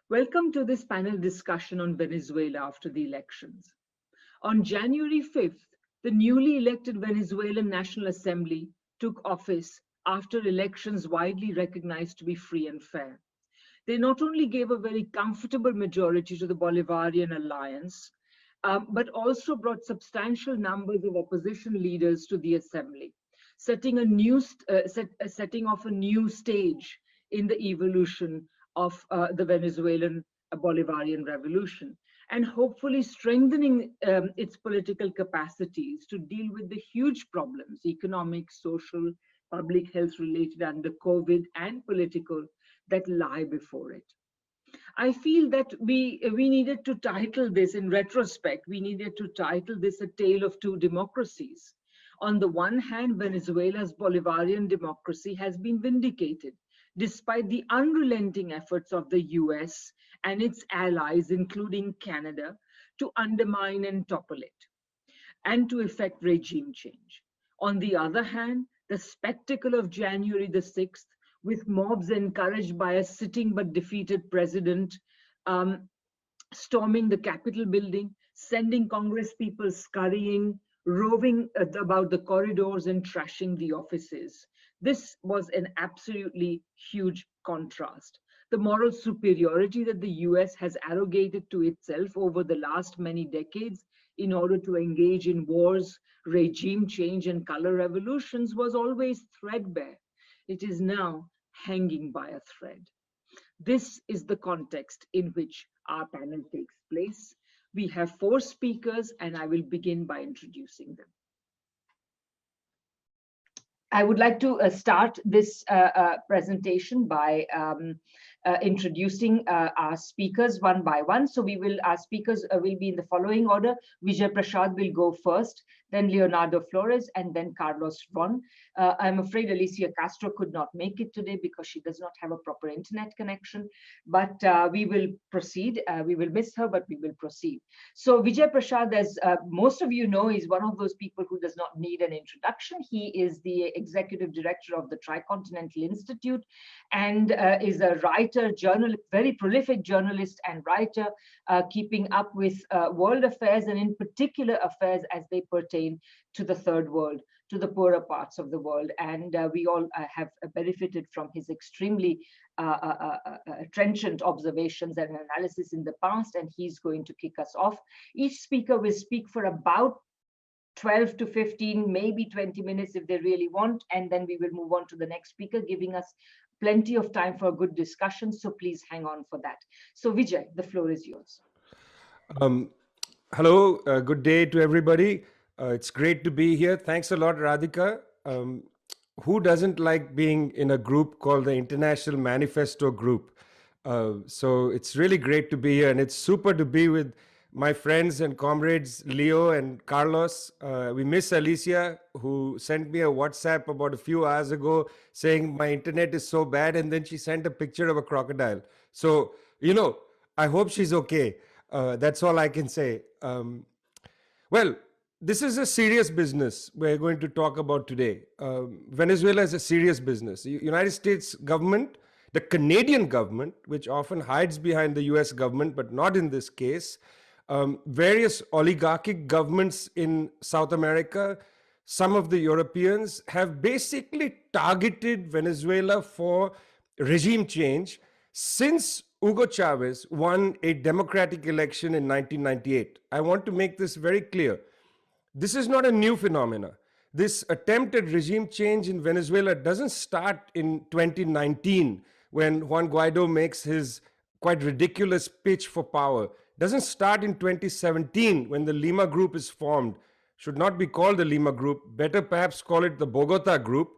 Welcome to this panel discussion on Venezuela after the elections. On January 5th, the newly elected Venezuelan National Assembly took office after elections widely recognized to be free and fair. They not only gave a very comfortable majority to the Bolivarian alliance, but also brought substantial numbers of opposition leaders to the assembly, setting off a new stage in the evolution of the Venezuelan Bolivarian revolution, and hopefully strengthening its political capacities to deal with the huge problems, economic, social, public health related under COVID, and political, that lie before it. I feel that we needed to title this, in retrospect, we needed to title this A Tale of Two Democracies. On the one hand, Venezuela's Bolivarian democracy has been vindicated, despite the unrelenting efforts of the US and its allies, including Canada, to undermine and topple it and to effect regime change. On the other hand, the spectacle of January the 6th, with mobs encouraged by a sitting but defeated president, um, storming the Capitol building, sending Congress people scurrying, roving about the corridors and trashing the offices. This was an absolutely huge contrast. The moral superiority that the US has arrogated to itself over the last many decades in order to engage in wars, regime change, and color revolutions was always threadbare. It is now hanging by a thread. This is the context in which our panel takes place. We have four speakers, and I will begin by introducing them. I would like to start this presentation by introducing our speakers one by one. So our speakers will be in the following order. Vijay Prashad will go first, then Leonardo Flores, and then Carlos Ron. I'm afraid Alicia Castro could not make it today because she does not have a proper internet connection, but we will proceed. We will miss her, but we will proceed. So Vijay Prashad, as most of you know, is one of those people who does not need an introduction. He is the executive director of the Tricontinental Institute and is a writer, journalist, very prolific journalist and writer, keeping up with world affairs, and in particular affairs as they pertain to the third world, to the poorer parts of the world. And we all have benefited from his extremely trenchant observations and analysis in the past, and he's going to kick us off. Each speaker will speak for about 12 to 15, maybe 20 minutes if they really want, and then we will move on to the next speaker, giving us plenty of time for a good discussion, so please hang on for that. So Vijay, the floor is yours. Hello, good day to everybody. It's great to be here. Thanks a lot, Radhika. Who doesn't like being in a group called the International Manifesto Group? So it's really great to be here, and it's super to be with my friends and comrades, Leo and Carlos. We miss Alicia, who sent me a WhatsApp about a few hours ago saying my internet is so bad, and then she sent a picture of a crocodile. So, I hope she's okay. That's all I can say. Well, this is a serious business we're going to talk about today. Venezuela is a serious business. The United States government, the Canadian government, which often hides behind the US government, but not in this case, various oligarchic governments in South America, some of the Europeans have basically targeted Venezuela for regime change since Hugo Chavez won a democratic election in 1998. I want to make this very clear. This is not a new phenomena. This attempt at regime change in Venezuela doesn't start in 2019 when Juan Guaido makes his quite ridiculous pitch for power. Doesn't start in 2017 when the Lima Group is formed. Should not be called the Lima Group. Better perhaps call it the Bogota Group.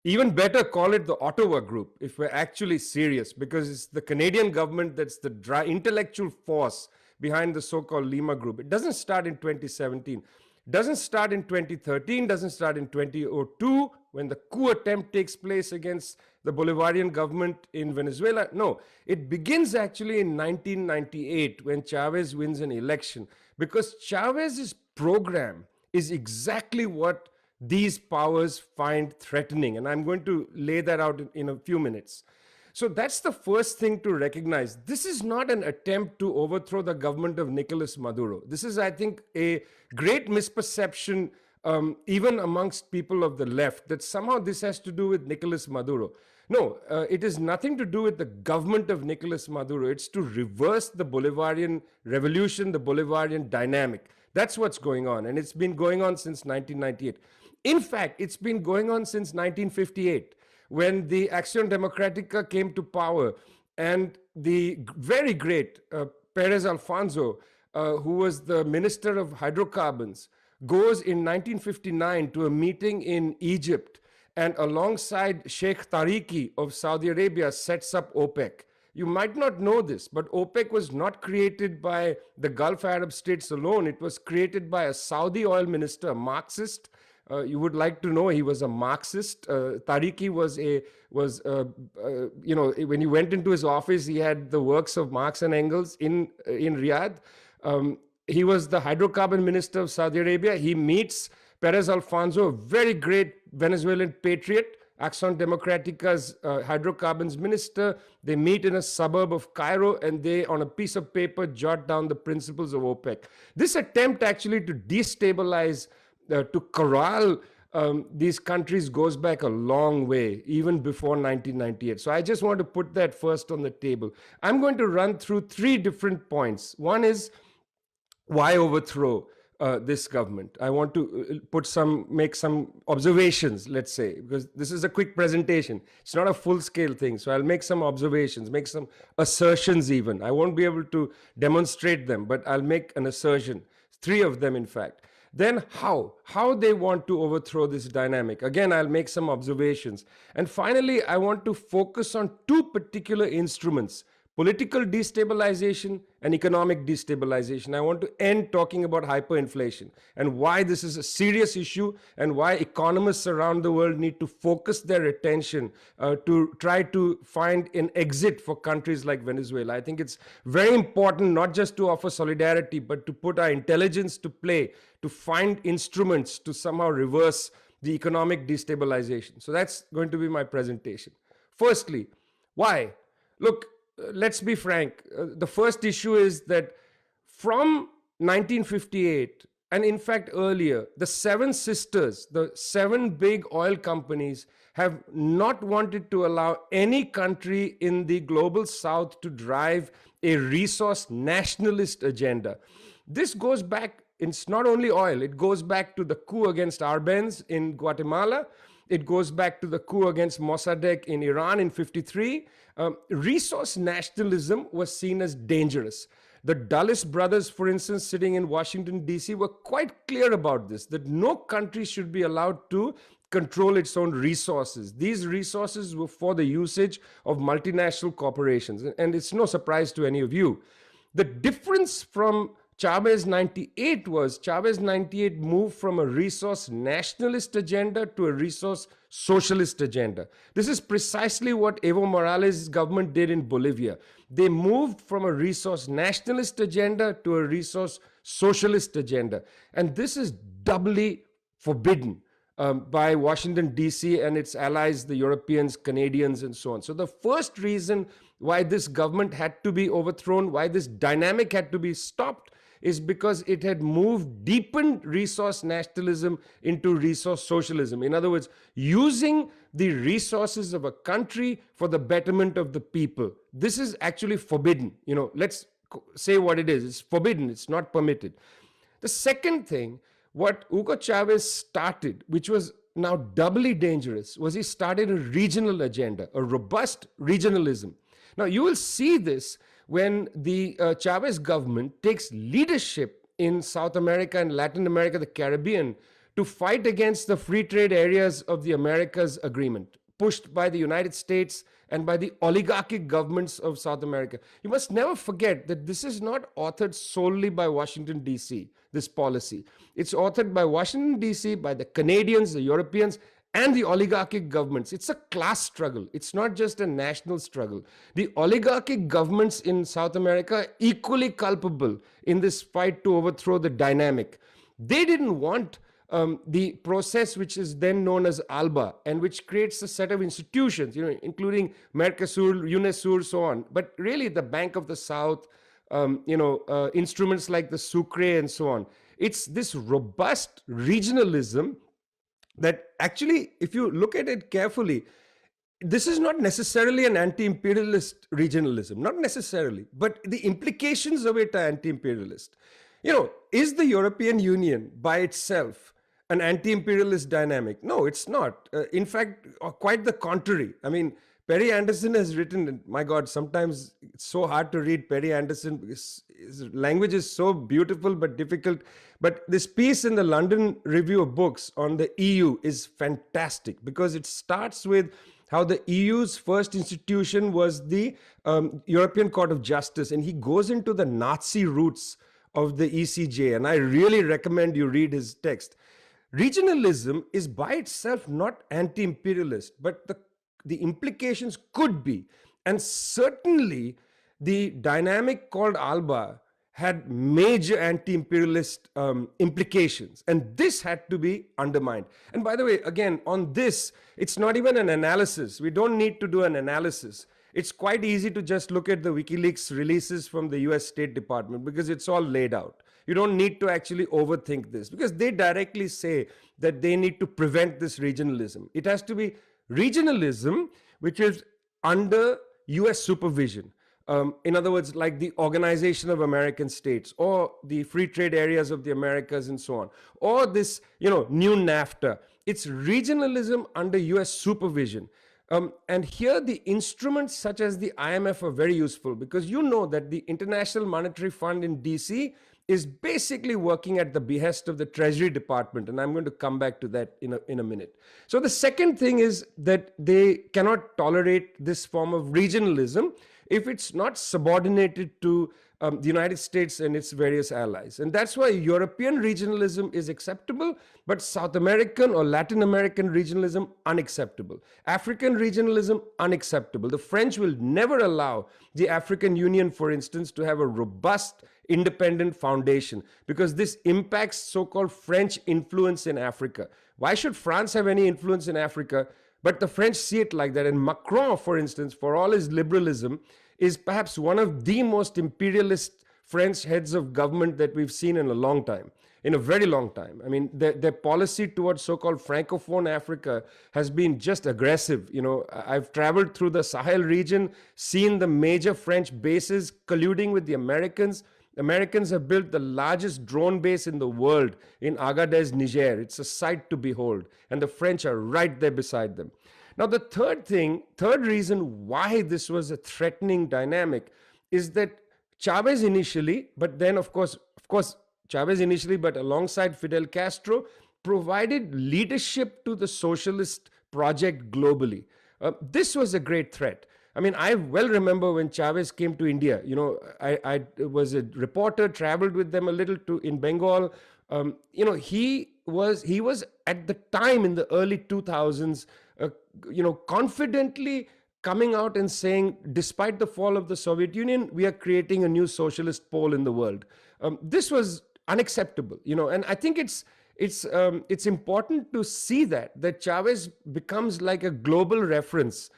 Even better call it the Ottawa Group if we're actually serious, because it's the Canadian government that's the intellectual force behind the so-called Lima Group. It doesn't start in 2017. Doesn't start in 2013, doesn't start in 2002 when the coup attempt takes place against the Bolivarian government in Venezuela. No, it begins actually in 1998 when Chavez wins an election, because Chavez's program is exactly what these powers find threatening. And I'm going to lay that out in a few minutes. So that's the first thing to recognize. This is not an attempt to overthrow the government of Nicolas Maduro. This is, I think, a great misperception, even amongst people of the left, that somehow this has to do with Nicolas Maduro. No, it is nothing to do with the government of Nicolas Maduro. It's to reverse the Bolivarian revolution, the Bolivarian dynamic. That's what's going on. And it's been going on since 1998. In fact, it's been going on since 1958, when the Acción Democrática came to power, and the very great Perez Alfonso, who was the Minister of Hydrocarbons, goes in 1959 to a meeting in Egypt, and alongside Sheikh Tariqi of Saudi Arabia sets up OPEC. You might not know this, but OPEC was not created by the Gulf Arab states alone. It was created by a Saudi oil minister, a Marxist. You would like to know he was a Marxist. Tariqi when he went into his office, he had the works of Marx and Engels in Riyadh. He was the hydrocarbon minister of Saudi Arabia. He meets Perez Alfonso, a very great Venezuelan patriot, Acción Democrática's hydrocarbons minister. They meet in a suburb of Cairo, and they, on a piece of paper, jot down the principles of OPEC. This attempt actually to destabilize, to corral these countries goes back a long way, even before 1998. So I just want to put that first on the table. I'm going to run through three different points. One is, why overthrow this government? I want to make some observations, let's say, because this is a quick presentation. It's not a full-scale thing. So I'll make some observations, make some assertions even. I won't be able to demonstrate them, but I'll make an assertion. Three of them, in fact. Then how they want to overthrow this dynamic. Again, I'll make some observations. And finally, I want to focus on two particular instruments: political destabilization and economic destabilization. I want to end talking about hyperinflation and why this is a serious issue, and why economists around the world need to focus their attention to try to find an exit for countries like Venezuela. I think it's very important not just to offer solidarity, but to put our intelligence to play, to find instruments to somehow reverse the economic destabilization. So that's going to be my presentation. Firstly, why? Look, let's be frank. The first issue is that from 1958, and in fact earlier, the seven sisters, the seven big oil companies, have not wanted to allow any country in the global south to drive a resource nationalist agenda. This goes back, it's not only oil, it goes back to the coup against Arbenz in Guatemala. It goes back to the coup against Mossadegh in Iran in 1953. Resource nationalism was seen as dangerous. The Dulles brothers, for instance, sitting in Washington, D.C., were quite clear about this, that no country should be allowed to control its own resources. These resources were for the usage of multinational corporations. And it's no surprise to any of you. The difference from Chavez 98 was Chavez 98 moved from a resource nationalist agenda to a resource socialist agenda. This is precisely what Evo Morales' government did in Bolivia. They moved from a resource nationalist agenda to a resource socialist agenda. And this is doubly forbidden by Washington, D.C. and its allies, the Europeans, Canadians, and so on. So the first reason why this government had to be overthrown, why this dynamic had to be stopped, is because it had deepened resource nationalism into resource socialism. In other words, using the resources of a country for the betterment of the people. This is actually forbidden. Let's say what it is. It's forbidden. It's not permitted. The second thing, what Hugo Chavez started, which was now doubly dangerous, was he started a regional agenda, a robust regionalism. Now, you will see this when the Chavez government takes leadership in South America and Latin America, the Caribbean, to fight against the free trade areas of the Americas agreement, pushed by the United States and by the oligarchic governments of South America. You must never forget that this is not authored solely by Washington, D.C., this policy. It's authored by Washington, D.C., by the Canadians, the Europeans, and the oligarchic governments. It's a class struggle. It's not just a national struggle. The oligarchic governments in South America are equally culpable in this fight to overthrow the dynamic. They didn't want the process which is then known as ALBA, and which creates a set of institutions, including Mercosur, UNESUR, so on. But really, the Bank of the South, instruments like the Sucre and so on. It's this robust regionalism that actually, if you look at it carefully, this is not necessarily an anti-imperialist regionalism, not necessarily, but the implications of it are anti-imperialist. Is the European Union by itself an anti-imperialist dynamic? No, it's not. In fact, quite the contrary. I mean, Perry Anderson has written, and my God, sometimes it's so hard to read Perry Anderson because his language is so beautiful but difficult. But this piece in the London Review of Books on the EU is fantastic because it starts with how the EU's first institution was the European Court of Justice, and he goes into the Nazi roots of the ECJ, and I really recommend you read his text. Regionalism is by itself not anti-imperialist, but the implications could be. And certainly the dynamic called ALBA had major anti-imperialist implications, and this had to be undermined. And by the way, again, on this, it's not even an analysis. We don't need to do an analysis. It's quite easy to just look at the WikiLeaks releases from the US State Department because it's all laid out. You don't need to actually overthink this because they directly say that they need to prevent this regionalism. It has to be regionalism which is under US supervision. In other words, like the Organization of American States or the Free Trade Areas of the Americas and so on, or this, new NAFTA. It's regionalism under US supervision. And here the instruments such as the IMF are very useful because you know that the International Monetary Fund in DC is basically working at the behest of the Treasury Department. And I'm going to come back to that in a minute. So the second thing is that they cannot tolerate this form of regionalism if it's not subordinated to the United States and its various allies. And that's why European regionalism is acceptable, but South American or Latin American regionalism, unacceptable. African regionalism, unacceptable. The French will never allow the African Union, for instance, to have a robust, independent foundation because this impacts so-called French influence in Africa. Why should France have any influence in Africa? But the French see it like that. And Macron, for instance, for all his liberalism, is perhaps one of the most imperialist French heads of government that we've seen in a long time, in a very long time. I mean, their policy towards so-called Francophone Africa has been just aggressive. I've traveled through the Sahel region, seen the major French bases colluding with the Americans. Americans have built the largest drone base in the world in Agadez, Niger. It's a sight to behold. And the French are right there beside them. Now, the third reason why this was a threatening dynamic is that Chavez initially, but then of course, Chavez initially, but alongside Fidel Castro, provided leadership to the socialist project globally. This was a great threat. I mean, I well remember when Chavez came to India. I was a reporter, traveled with them a little in Bengal. He was at the time in the early 2000s, confidently coming out and saying, despite the fall of the Soviet Union, we are creating a new socialist pole in the world. This was unacceptable, and I think it's important to see that Chavez becomes like a global reference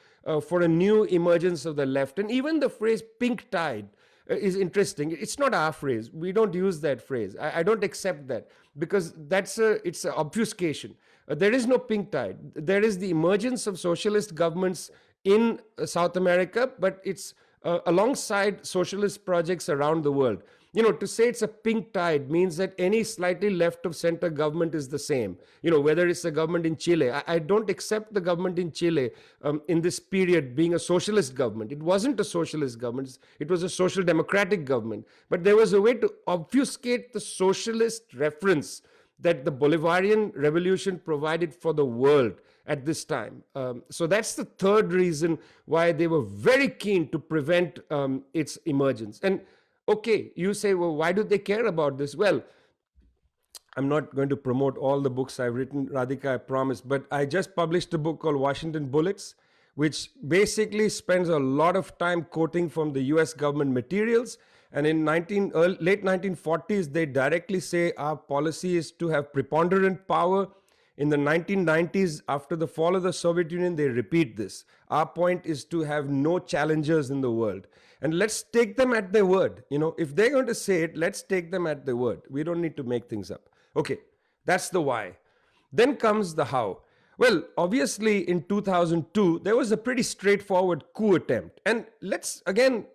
for a new emergence of the left. And even the phrase pink tide is interesting. It's not our phrase. We don't use that phrase. I don't accept that because it's an obfuscation. There is no pink tide. There is the emergence of socialist governments in South America, but it's alongside socialist projects around the world. To say it's a pink tide means that any slightly left of center government is the same. Whether it's the government in Chile. I don't accept the government in Chile in this period being a socialist government. It wasn't a socialist government. It was a social democratic government. But there was a way to obfuscate the socialist reference that the Bolivarian revolution provided for the world at this time. So that's the third reason why they were very keen to prevent its emergence. And okay, you say, well, why do they care about this? Well, I'm not going to promote all the books I've written, Radhika, I promise, but I just published a book called Washington Bullets, which basically spends a lot of time quoting from the US government materials And in late 1940s, they directly say our policy is to have preponderant power. In the 1990s, after the fall of the Soviet Union, they repeat this. Our point is to have no challengers in the world. And let's take them at their word. If they're going to say it, let's take them at their word. We don't need to make things up. Okay, that's the why. Then comes the how. Well, obviously, in 2002, there was a pretty straightforward coup attempt. And let's again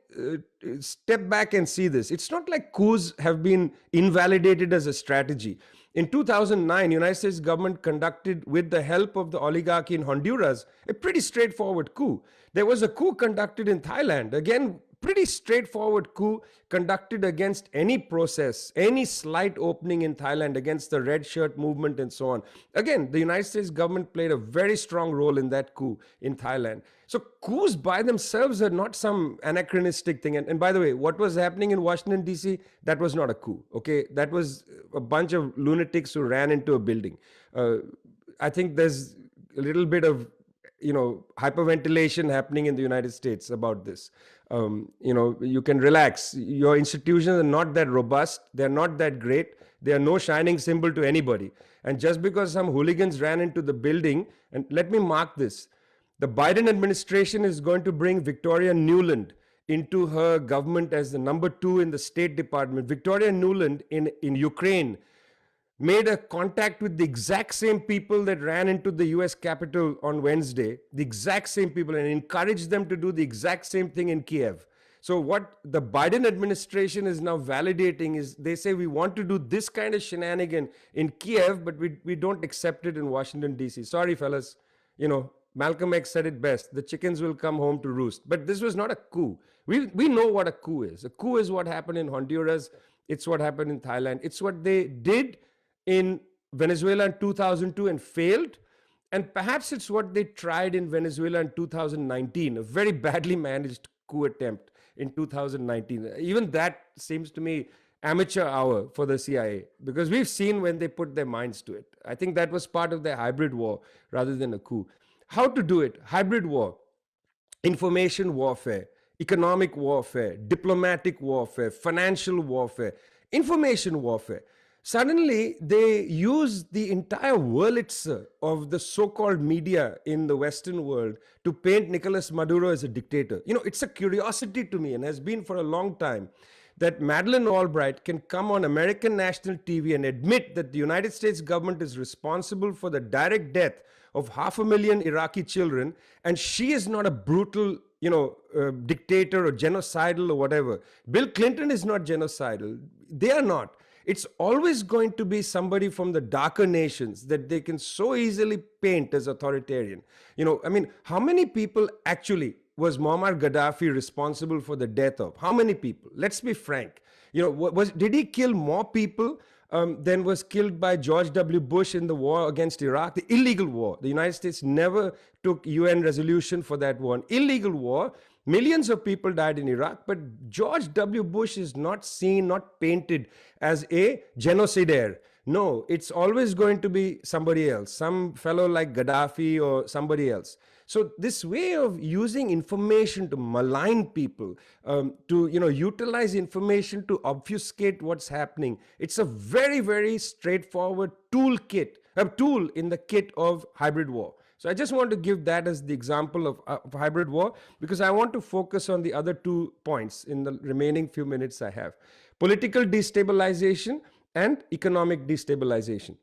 step back and see this. It's not like coups have been invalidated as a strategy. In 2009, United States government conducted, with the help of the oligarchy in Honduras, a pretty straightforward coup. There was a coup conducted in Thailand. Again, pretty straightforward coup conducted against any process, any slight opening in Thailand against the red shirt movement and so on. Again, the United States government played a very strong role in that coup in Thailand. So coups by themselves are not some anachronistic thing. And by the way, what was happening in Washington, D.C., that was not a coup, okay? That was a bunch of lunatics who ran into a building. I think there's a little bit of hyperventilation happening in the United States about this. You can relax. Your institutions are not that robust. They're not that great. They are no shining symbol to anybody. And just because some hooligans ran into the building, and let me mark this, the Biden administration is going to bring Victoria Nuland into her government as the number 2 in the State Department. Victoria Nuland in Ukraine made a contact with the exact same people that ran into the US Capitol on Wednesday, the exact same people, and encouraged them to do the exact same thing in Kiev. So what the Biden administration is now validating is they say we want to do this kind of shenanigan in Kiev, but we don't accept it in Washington, D.C. Sorry, fellas. Malcolm X said it best. The chickens will come home to roost. But this was not a coup. We know what a coup is. A coup is what happened in Honduras. It's what happened in Thailand. It's what they did in Venezuela in 2002 and failed. And perhaps it's what they tried in Venezuela in 2019, a very badly managed coup attempt in 2019. Even that seems to me amateur hour for the CIA, because we've seen when they put their minds to it. I think that was part of their hybrid war rather than a coup. How to do it? Hybrid war, information warfare, economic warfare, diplomatic warfare, financial warfare, information warfare. Suddenly, they use the entire Wurlitzer of the so-called media in the Western world to paint Nicolas Maduro as a dictator. It's a curiosity to me, and has been for a long time, that Madeleine Albright can come on American national TV and admit that the United States government is responsible for the direct death of 500,000 Iraqi children, and she is not a brutal dictator or genocidal or whatever. Bill Clinton is not genocidal. They are not. It's always going to be somebody from the darker nations that they can so easily paint as authoritarian. How many people actually was Muammar Gaddafi responsible for the death of? How many people? Let's be frank. Did he kill more people than was killed by George W. Bush in the war against Iraq? The illegal war. The United States never took UN resolution for that war. An illegal war. Millions of people died in Iraq, but George W. Bush is not seen, not painted as a genocidaire. No, it's always going to be somebody else, some fellow like Gaddafi or somebody else. So this way of using information to malign people, to utilize information to obfuscate what's happening, it's a very, very straightforward tool in the kit of hybrid war. So I just want to give that as the example of hybrid war, because I want to focus on the other 2 points in the remaining few minutes I have. Political destabilization and economic destabilization.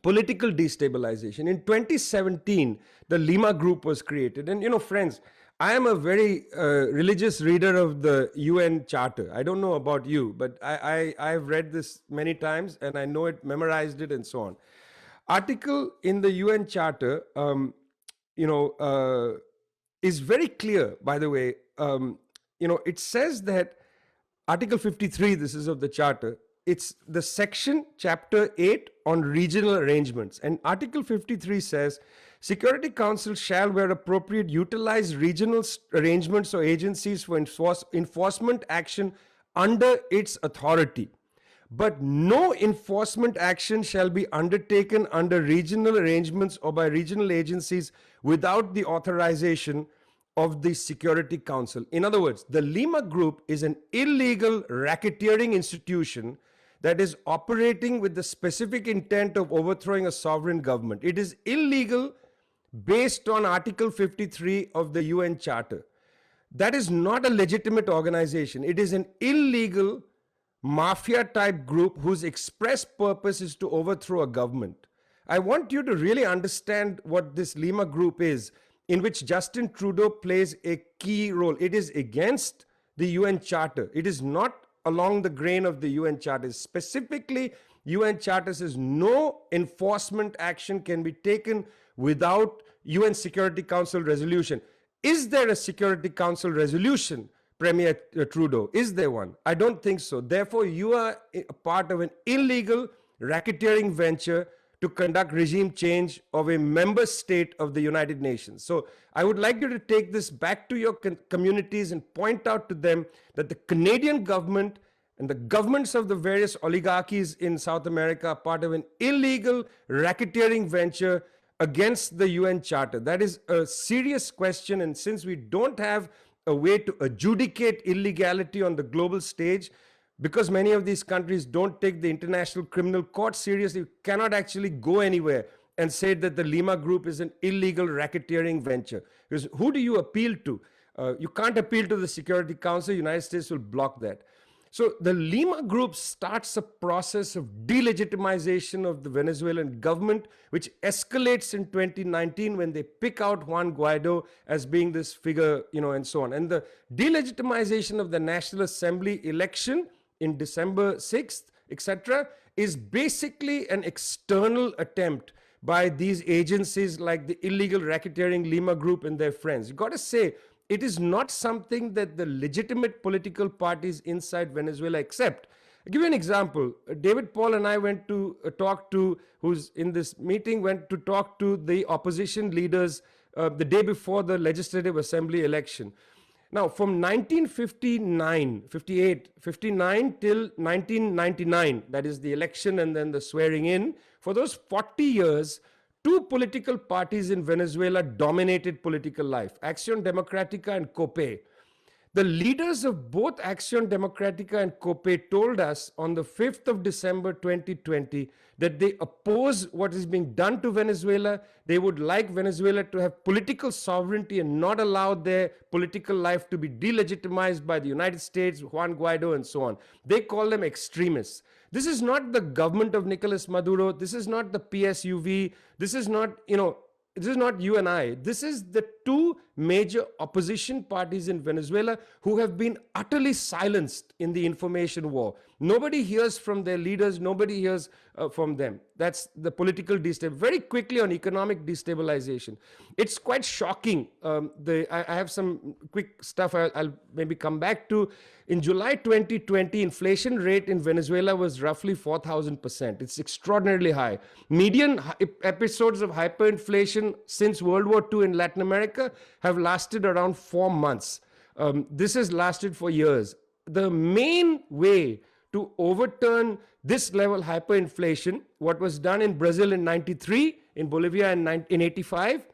Political destabilization. In 2017, the Lima Group was created. And friends, I am a very religious reader of the UN Charter. I don't know about you, but I've read this many times and I know it, memorized it, and so on. Article in the UN Charter, is very clear, by the way. It says that Article 53, this is of the Charter, it's the section, Chapter 8 on regional arrangements. And Article 53 says, Security Council shall, where appropriate, utilize regional arrangements or agencies for enforcement action under its authority. But no enforcement action shall be undertaken under regional arrangements or by regional agencies without the authorization of the Security Council. In other words, the Lima Group is an illegal racketeering institution that is operating with the specific intent of overthrowing a sovereign government. It is illegal based on Article 53 of the UN Charter. That is not a legitimate organization. It is an illegal mafia type group whose express purpose is to overthrow a government. I want you to really understand what this Lima Group is, in which Justin Trudeau plays a key role. It is against the UN Charter. It is not along the grain of the UN Charter. Specifically, UN Charter says no enforcement action can be taken without UN Security Council resolution. Is there a Security Council resolution, Premier Trudeau? Is there one? I don't think so. Therefore, you are a part of an illegal racketeering venture to conduct regime change of a member state of the United Nations. So I would like you to take this back to your communities and point out to them that the Canadian government and the governments of the various oligarchies in South America are part of an illegal racketeering venture against the UN Charter. That is a serious question, and since we don't have a way to adjudicate illegality on the global stage, because many of these countries don't take the International Criminal Court seriously, you cannot actually go anywhere and say that the Lima Group is an illegal racketeering venture. Because who do you appeal to? You can't appeal to the Security Council. The United States will block that. So the Lima Group starts a process of delegitimization of the Venezuelan government, which escalates in 2019 when they pick out Juan Guaido as being this figure, and so on. And the delegitimization of the National Assembly election in December 6th, etc., is basically an external attempt by these agencies like the illegal racketeering Lima Group and their friends. You've got to say, it is not something that the legitimate political parties inside Venezuela accept. I'll give you an example. David Paul and I went to talk to, who's in this meeting, went to talk to the opposition leaders the day before the Legislative Assembly election. Now, from 1959 till 1999, that is the election and then the swearing in, for those 40 years, two political parties in Venezuela dominated political life, Acción Democrática and COPE. The leaders of both Acción Democrática and COPE told us on the 5th of December 2020 that they oppose what is being done to Venezuela. They would like Venezuela to have political sovereignty and not allow their political life to be delegitimized by the United States, Juan Guaido, and so on. They call them extremists. This is not the government of Nicolas Maduro. This is not the PSUV. This is not, this is not you and I. This is the two major opposition parties in Venezuela who have been utterly silenced in the information war. Nobody hears from their leaders. Nobody hears from them. That's the political destabilization. Very quickly on economic destabilization. It's quite shocking. I have some quick stuff I'll maybe come back to. In July 2020, inflation rate in Venezuela was roughly 4,000%. It's extraordinarily high. Median episodes of hyperinflation since World War II in Latin America have lasted around 4 months. This has lasted for years. The main way to overturn this level hyperinflation, what was done in Brazil in 93, in Bolivia in 85,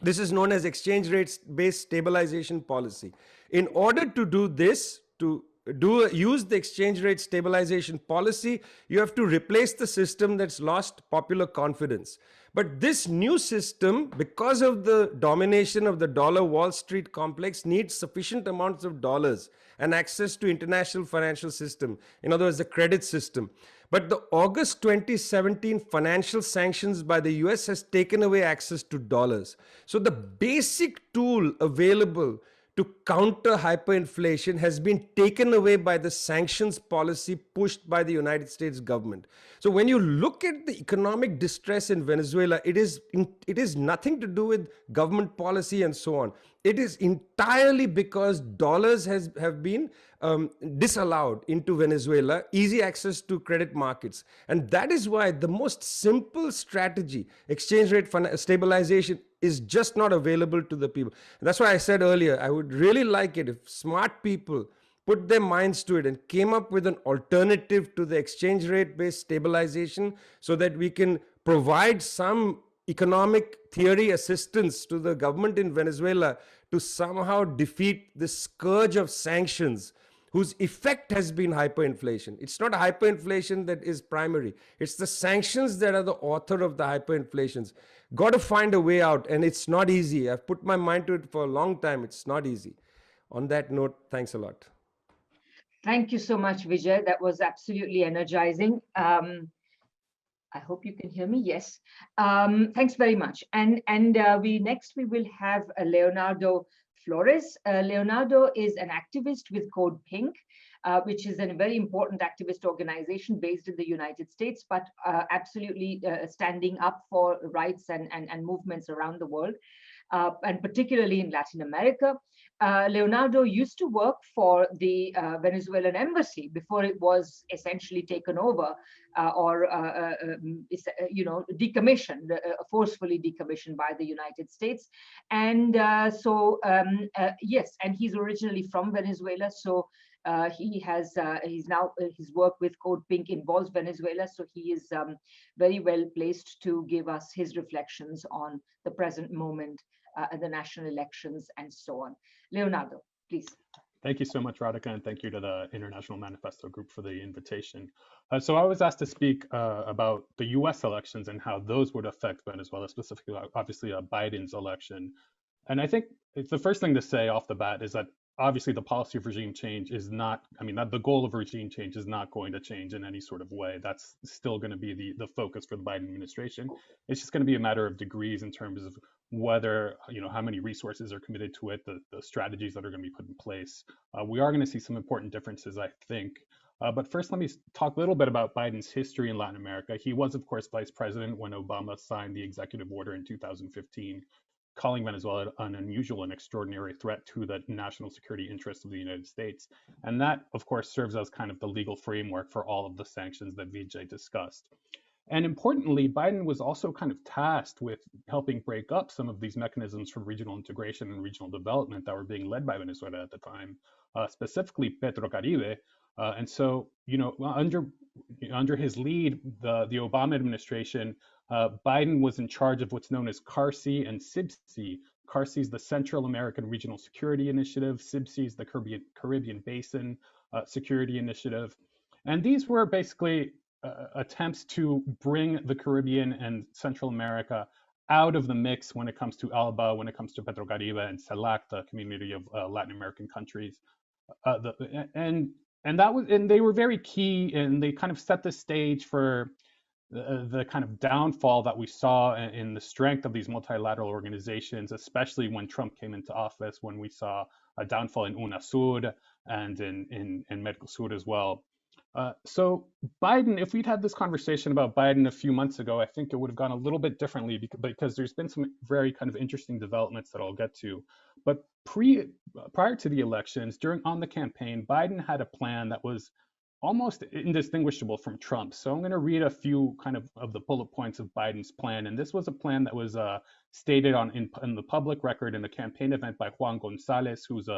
this is known as exchange rate-based stabilization policy. In order to do this, use the exchange rate stabilization policy, you have to replace the system that's lost popular confidence. But this new system, because of the domination of the dollar Wall Street complex, needs sufficient amounts of dollars and access to international financial system. In other words, the credit system. But the August 2017 financial sanctions by the US has taken away access to dollars. So the basic tool available to counter hyperinflation has been taken away by the sanctions policy pushed by the United States government. So when you look at the economic distress in Venezuela, it is nothing to do with government policy and so on. It is entirely because dollars have been disallowed into Venezuela, easy access to credit markets. And that is why the most simple strategy, exchange rate stabilization, is just not available to the people. And that's why I said earlier, I would really like it if smart people put their minds to it and came up with an alternative to the exchange rate-based stabilization so that we can provide some economic theory assistance to the government in Venezuela to somehow defeat the scourge of sanctions whose effect has been hyperinflation. It's not hyperinflation that is primary. It's the sanctions that are the author of the hyperinflations. Got to find a way out, and it's not easy. I've put my mind to it for a long time. It's not easy. On that note, thanks a lot. Thank you so much, Vijay. That was absolutely energizing. I hope you can hear me. Yes. Thanks very much. And we will have Leonardo Flores. Leonardo is an activist with CODEPINK, which is a very important activist organization based in the United States, but absolutely standing up for rights and movements around the world, and particularly in Latin America. Leonardo used to work for the Venezuelan embassy before it was essentially taken over decommissioned, forcefully decommissioned by the United States. And yes, and he's originally from Venezuela, so his work with CODEPINK involves Venezuela, so he is very well placed to give us his reflections on the present moment, the national elections, and so on. Leonardo, please. Thank you so much, Radhika, and thank you to the International Manifesto Group for the invitation. So I was asked to speak about the US elections and how those would affect Venezuela, specifically, obviously, Biden's election. And I think it's the first thing to say off the bat is that obviously the policy of regime change is not, the goal of regime change is not going to change in any sort of way. That's still going to be the focus for the Biden administration. It's just going to be a matter of degrees in terms of whether, how many resources are committed to it, the strategies that are going to be put in place. We are going to see some important differences, I think. But first, let me talk a little bit about Biden's history in Latin America. He was, of course, vice president when Obama signed the executive order in 2015, calling Venezuela an unusual and extraordinary threat to the national security interests of the United States. And that, of course, serves as kind of the legal framework for all of the sanctions that Vijay discussed. And importantly, Biden was also kind of tasked with helping break up some of these mechanisms for regional integration and regional development that were being led by Venezuela at the time, specifically Petrocaribe. And so, under his lead, the Obama administration, Biden was in charge of what's known as CARSI and CIBSI. CARSI is the Central American Regional Security Initiative. CIBSI is the Caribbean Basin Security Initiative. And these were basically attempts to bring the Caribbean and Central America out of the mix when it comes to ALBA, when it comes to Petrocaribe and CELAC, the community of Latin American countries. And they were very key, and they kind of set the stage for the kind of downfall that we saw in the strength of these multilateral organizations, especially when Trump came into office, when we saw a downfall in UNASUR and in Mercosur as well. So Biden, if we'd had this conversation about Biden a few months ago, I think it would have gone a little bit differently because there's been some very kind of interesting developments that I'll get to. But prior to the elections, on the campaign, Biden had a plan that was almost indistinguishable from Trump. So I'm going to read a few kind of the bullet points of Biden's plan. And this was a plan that was stated in the public record in a campaign event by Juan Gonzalez, who's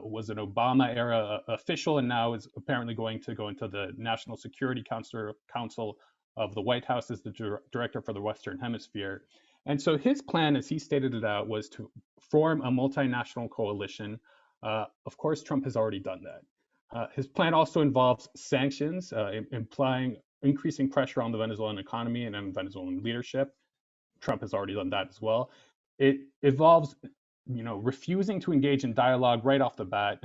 was an Obama era official and now is apparently going to go into the National Security Council of the White House as the director for the Western Hemisphere. And so his plan, as he stated it out, was to form a multinational coalition. Of course, Trump has already done that. His plan also involves sanctions, implying increasing pressure on the Venezuelan economy and on Venezuelan leadership. Trump has already done that as well. It involves refusing to engage in dialogue right off the bat.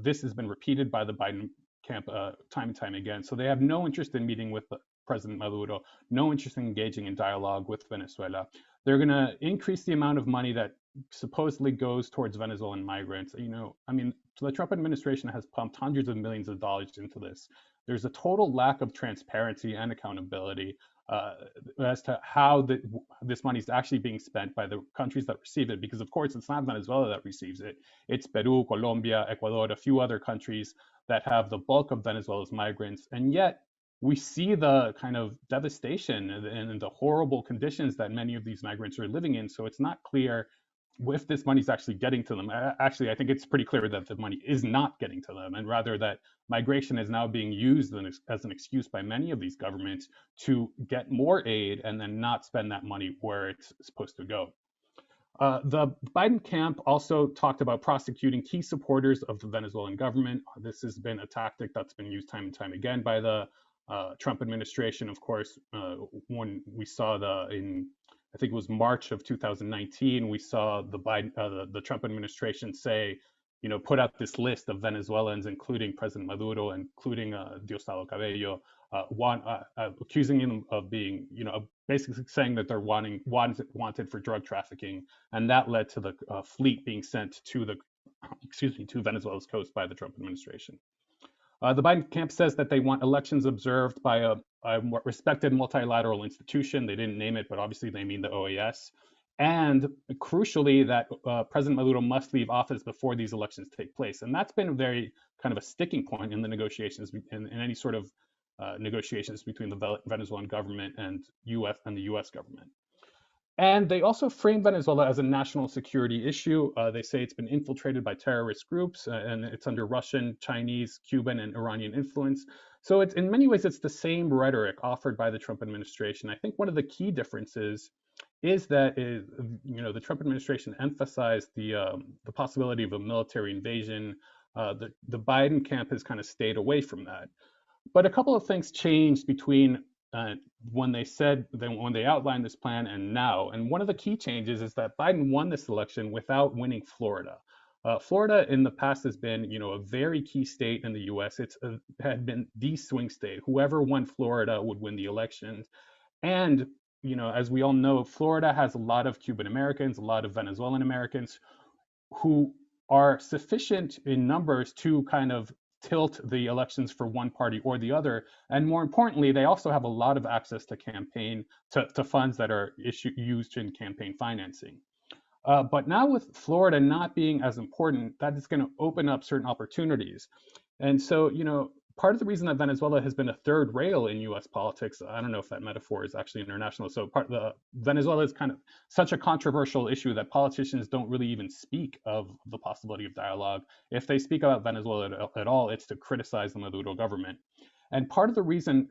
This has been repeated by the Biden camp time and time again. So they have no interest in meeting with President Maduro, no interest in engaging in dialogue with Venezuela. They're going to increase the amount of money that supposedly goes towards Venezuelan migrants. The Trump administration has pumped hundreds of millions of dollars into this. There's a total lack of transparency and accountability as to how this money is actually being spent by the countries that receive it, because of course it's not Venezuela that receives it. It's Peru, Colombia, Ecuador, a few other countries that have the bulk of Venezuela's migrants. And yet we see the kind of devastation and the horrible conditions that many of these migrants are living in. So it's not clear if this money is actually getting to them. Actually, I think it's pretty clear that the money is not getting to them, and rather that migration is now being used as an excuse by many of these governments to get more aid and then not spend that money where it's supposed to go. The Biden camp also talked about prosecuting key supporters of the Venezuelan government. This has been a tactic that's been used time and time again by the Trump administration. Of course, when we saw I think it was March of 2019, we saw the Trump administration say, put out this list of Venezuelans, including President Maduro, including Diosdado Cabello, accusing him of being, basically saying that they're wanted for drug trafficking, and that led to the fleet being sent to to Venezuela's coast by the Trump administration. The Biden camp says that they want elections observed by a respected multilateral institution. They didn't name it, but obviously they mean the OAS. And crucially, that President Maduro must leave office before these elections take place. And that's been a very kind of a sticking point in the negotiations, in any sort of negotiations between the Venezuelan government and the U.S. government. And they also frame Venezuela as a national security issue. They say it's been infiltrated by terrorist groups, and it's under Russian, Chinese, Cuban, and Iranian influence. So it's, in many ways, it's the same rhetoric offered by the Trump administration. I think one of the key differences is that the Trump administration emphasized the possibility of a military invasion. The Biden camp has kind of stayed away from that. But a couple of things changed between when they outlined this plan and now. And one of the key changes is that Biden won this election without winning Florida. Florida in the past has been, a very key state in the U.S. It had been the swing state. Whoever won Florida would win the elections. And, as we all know, Florida has a lot of Cuban Americans, a lot of Venezuelan Americans who are sufficient in numbers to kind of tilt the elections for one party or the other. And more importantly, they also have a lot of access to to funds that are used in campaign financing. But now with Florida not being as important, that is going to open up certain opportunities. And so, part of the reason that Venezuela has been a third rail in U.S. politics, I don't know if that metaphor is actually international. So Venezuela is kind of such a controversial issue that politicians don't really even speak of the possibility of dialogue. If they speak about Venezuela at all, it's to criticize the Maduro government. And part of the reason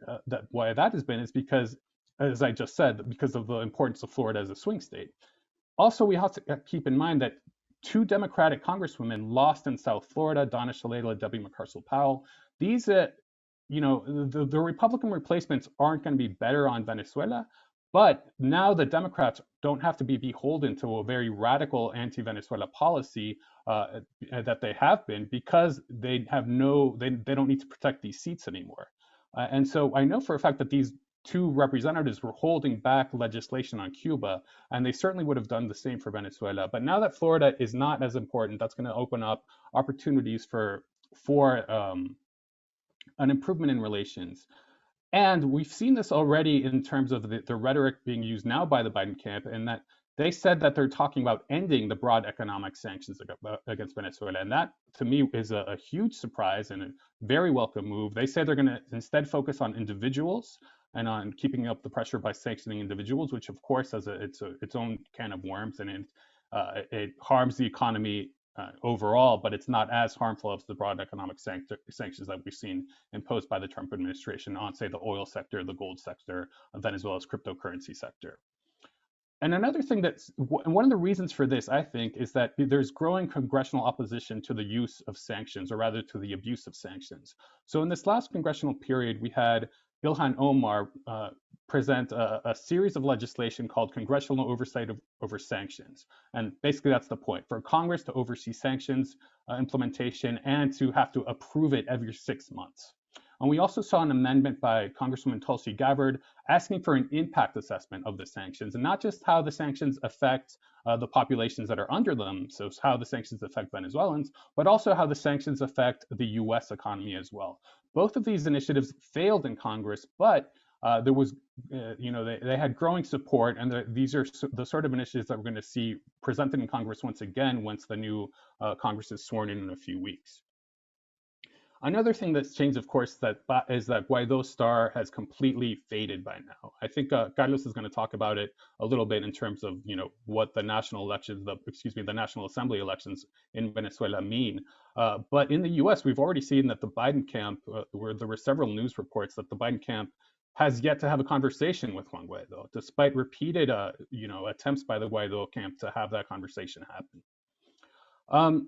why that has been is because, as I just said, because of the importance of Florida as a swing state. Also, we have to keep in mind that two Democratic congresswomen lost in South Florida, Donna Shalala, Debbie McCarcel-Powell. These, the Republican replacements aren't going to be better on Venezuela, but now the Democrats don't have to be beholden to a very radical anti-Venezuela policy that they have been, because they don't need to protect these seats anymore. And so I know for a fact that these two representatives were holding back legislation on Cuba, and they certainly would have done the same for Venezuela. But now that Florida is not as important, that's going to open up opportunities for an improvement in relations. And we've seen this already in terms of the rhetoric being used now by the Biden camp, and that they said that they're talking about ending the broad economic sanctions against Venezuela. And that, to me, is a huge surprise and a very welcome move. They say they're going to instead focus on individuals and on keeping up the pressure by sanctioning individuals, which of course has its own can of worms, and it harms the economy overall, but it's not as harmful as the broad economic sanctions that we've seen imposed by the Trump administration on, say, the oil sector, the gold sector, Venezuela's cryptocurrency sector. And another thing one of the reasons for this, I think, is that there's growing congressional opposition to the use of sanctions, or rather to the abuse of sanctions. So in this last congressional period, we had Ilhan Omar present a series of legislation called Congressional Oversight over Sanctions. And basically that's the point, for Congress to oversee sanctions implementation and to have to approve it every 6 months. And we also saw an amendment by Congresswoman Tulsi Gabbard asking for an impact assessment of the sanctions, and not just how the sanctions affect the populations that are under them, so how the sanctions affect Venezuelans, but also how the sanctions affect the US economy as well. Both of these initiatives failed in Congress, but there was, they had growing support, and these are the sort of initiatives that we're going to see presented in Congress once again once the new Congress is sworn in a few weeks. Another thing that's changed, of course, is that Guaido's star has completely faded by now. I think Carlos is going to talk about it a little bit in terms of what the national elections, the National Assembly elections in Venezuela mean. But in the U.S., we've already seen that the Biden camp, where there were several news reports that the Biden camp has yet to have a conversation with Juan Guaido, despite repeated, attempts by the Guaido camp to have that conversation happen.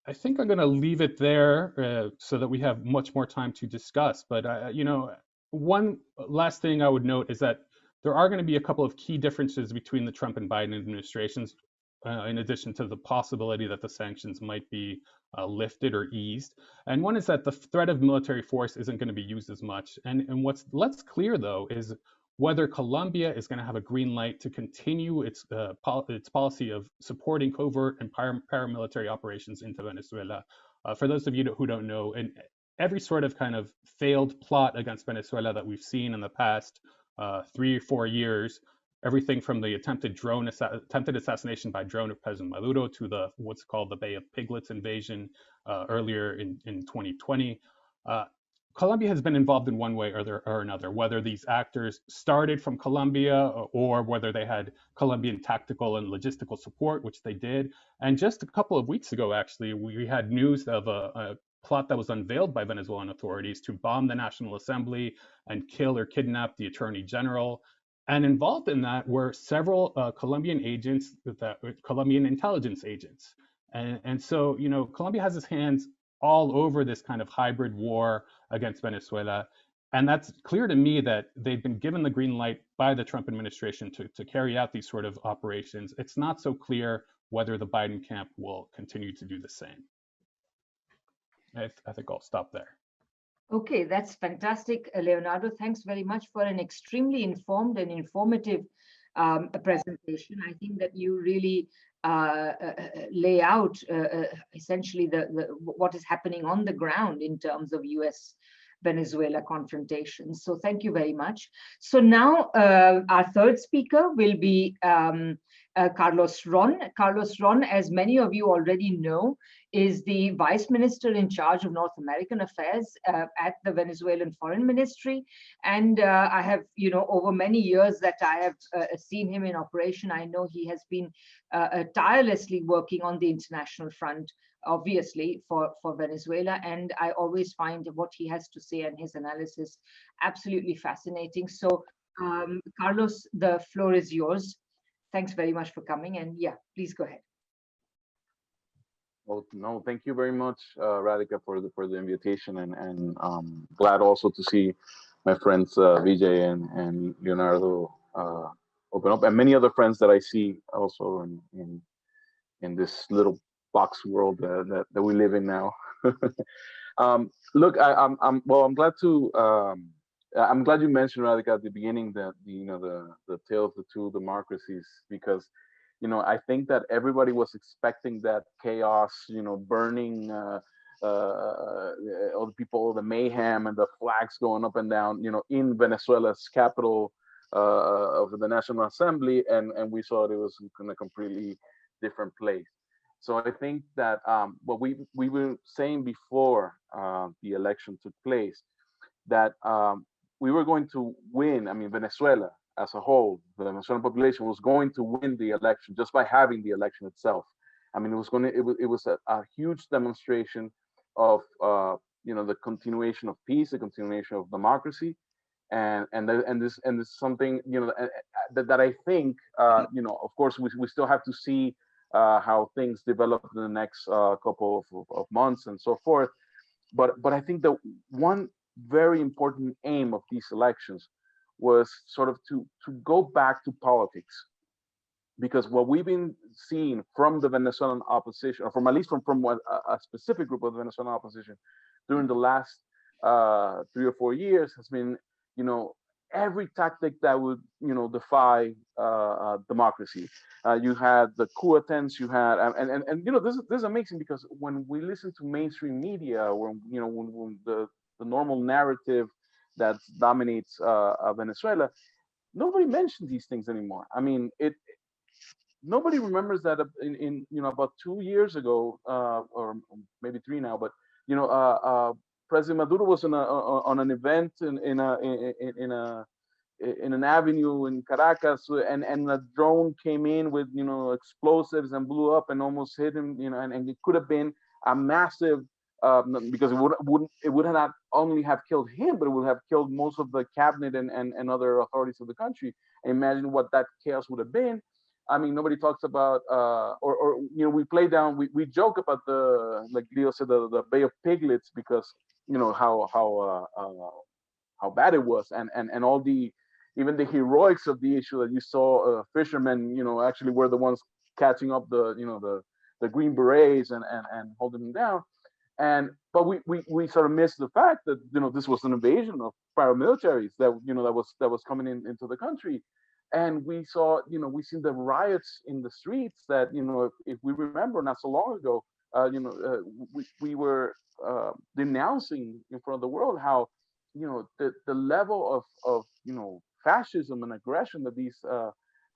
I think I'm going to leave it there so that we have much more time to discuss. But one last thing I would note is that there are going to be a couple of key differences between the Trump and Biden administrations, in addition to the possibility that the sanctions might be lifted or eased. And one is that the threat of military force isn't going to be used as much. And what's less clear, though, is whether Colombia is going to have a green light to continue its policy of supporting covert and paramilitary operations into Venezuela. For those of you who don't know, in every sort of kind of failed plot against Venezuela that we've seen in the past 3 or 4 years, everything from the attempted assassination by drone of President Maduro to the what's called the Bay of Piglets invasion earlier in 2020. Colombia has been involved in one way or another, whether these actors started from Colombia or whether they had Colombian tactical and logistical support, which they did. And just a couple of weeks ago, actually, we had news of a plot that was unveiled by Venezuelan authorities to bomb the National Assembly and kill or kidnap the Attorney General. And involved in that were several Colombian agents, Colombian intelligence agents. And so, Colombia has its hands all over this kind of hybrid war against Venezuela. And that's clear to me that they've been given the green light by the Trump administration to carry out these sort of operations. It's not so clear whether the Biden camp will continue to do the same. I think I'll stop there. Okay, that's fantastic, Leonardo. Thanks very much for an extremely informed and informative presentation. I think that you really lay out essentially what is happening on the ground in terms of US Venezuela confrontations. So thank you very much. So now our third speaker will be Carlos Ron. Carlos Ron, as many of you already know, is the Vice Minister in charge of North American Affairs at the Venezuelan Foreign Ministry. And I have, over many years that I have seen him in operation, I know he has been tirelessly working on the international front, obviously, for Venezuela. And I always find what he has to say and his analysis absolutely fascinating. So Carlos, the floor is yours. Thanks very much for coming. And yeah, please go ahead. Well, no, thank you very much, Radhika, for the invitation, and glad also to see my friends Vijay and Leonardo open up, and many other friends that I see also in this little box world that we live in now. Look, I'm glad to. I'm glad you mentioned, Radhika, at the beginning that the Tale of the Two Democracies, because I think that everybody was expecting that chaos, burning all the people, the mayhem and the flags going up and down, in Venezuela's capital of the National Assembly, and we saw it was in a completely different place. So I think that what we were saying before the election took place, that we were going to win. I mean, Venezuela as a whole, the Venezuelan population was going to win the election just by having the election itself. I mean, it was a huge demonstration of the continuation of peace, the continuation of democracy, and this is something that I think of course we still have to see how things develop in the next couple of months and so forth. But I think that one very important aim of these elections was sort of to go back to politics, because what we've been seeing from the Venezuelan opposition, or from at least from a specific group of the Venezuelan opposition during the last 3 or 4 years, has been every tactic that would defy democracy. You had the coup attempts, you had and this is amazing, because when we listen to mainstream media, when the normal narrative that dominates Venezuela, nobody mentions these things anymore. I mean, nobody remembers that in about 2 years ago, or maybe 3 now, but President Maduro was on an event in an avenue in Caracas, and a drone came in with explosives and blew up and almost hit him, and it could have been a massive because it would not only have killed him, but it would have killed most of the cabinet and other authorities of the country. Imagine what that chaos would have been. I mean, nobody talks about, or we play down, we joke about the, like Leo said, the Bay of Piglets, because how bad it was, and all the, even the heroics of the issue, that you saw fishermen, actually were the ones catching up the Green Berets and holding them down. But we sort of missed the fact that this was an invasion of paramilitaries that was coming into the country. And we saw, we seen the riots in the streets that, if we remember not so long ago, we were denouncing in front of the world how, the level of fascism and aggression that these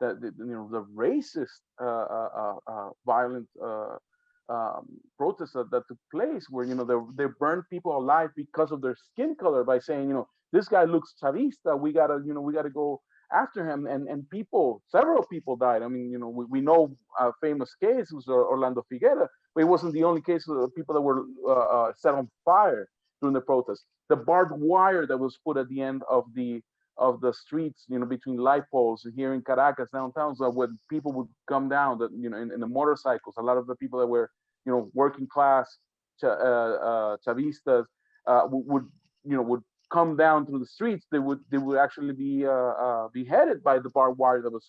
the racist violent protests that took place, where they burned people alive because of their skin color, by saying, this guy looks Chavista, we gotta go after him, and several people died. I mean, we know a famous case was Orlando Figuera, but it wasn't the only case of people that were set on fire during the protest. The barbed wire that was put at the end of the streets, between light poles here in Caracas downtown, so when people would come down, that in the motorcycles, a lot of the people that were working class Chavistas would come down through the streets. They would actually be beheaded by the barbed wire that was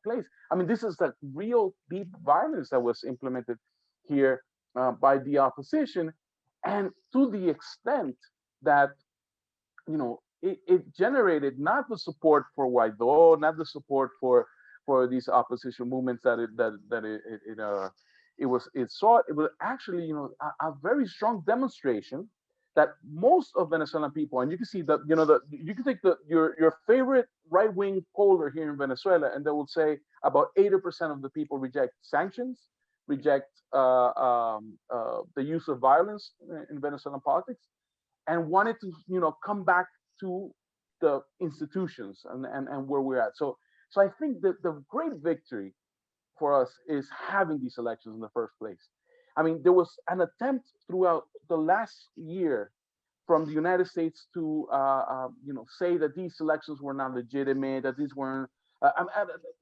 placed. I mean, this is the real deep violence that was implemented here by the opposition, and to the extent that it generated not the support for Guaidó, not the support for these opposition movements that it sought. It was actually a very strong demonstration that most of Venezuelan people, and you can see that you can take your favorite right wing poller here in Venezuela, and they will say about 80% of the people reject sanctions, reject the use of violence in Venezuelan politics, and wanted to come back to the institutions and where we're at. So I think that the great victory for us is having these elections in the first place. I mean, there was an attempt throughout the last year from the United States to say that these elections were not legitimate, that these weren't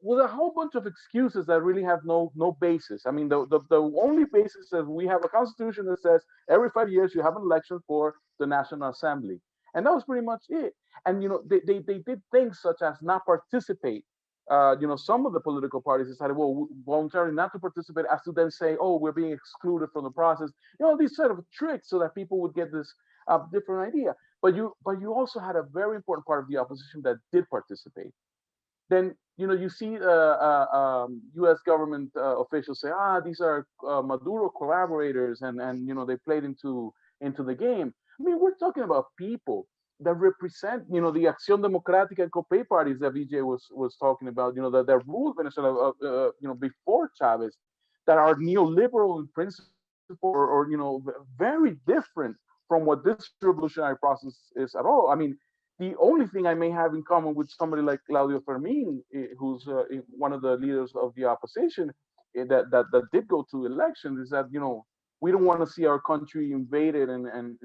with a whole bunch of excuses that really have no basis. I mean, the only basis is we have a constitution that says every 5 years you have an election for the National Assembly, and that was pretty much it. And they did things such as not participate. Some of the political parties decided, well, voluntarily not to participate, as to then say, oh, we're being excluded from the process. These sort of tricks so that people would get this different idea. But you also had a very important part of the opposition that did participate. Then you see U.S. government officials say, these are Maduro collaborators, and they played into the game. I mean, we're talking about people that represent the Acción Democrática and COPEI parties that Vijay was talking about, that ruled Venezuela before Chavez, that are neoliberal in principle, or very different from what this revolutionary process is at all. I mean, the only thing I may have in common with somebody like Claudio Fermin, who's one of the leaders of the opposition, that did go to elections, is that we don't want to see our country invaded and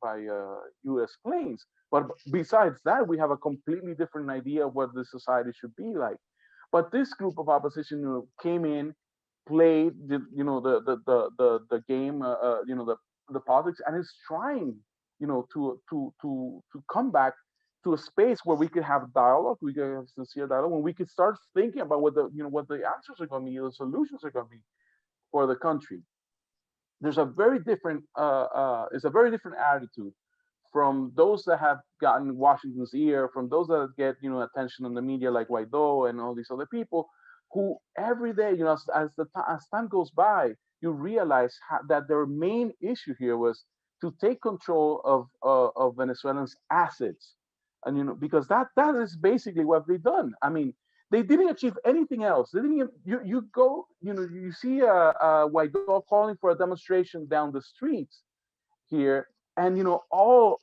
by U.S. planes. But besides that, we have a completely different idea of what the society should be like. But this group of opposition came in, played the game, the politics, and is trying to come back to a space where we could have dialogue, we could have sincere dialogue, when we could start thinking about what the answers are going to be, the solutions are going to be for the country. There's a very different attitude from those that have gotten Washington's ear, from those that get attention in the media like Guaidó and all these other people, who every day, as time goes by, you realize that their main issue here was to take control of Venezuelans' assets, and because that is basically what they've done. I mean, they didn't achieve anything else. They didn't even, you see Guaidó calling for a demonstration down the streets here, and all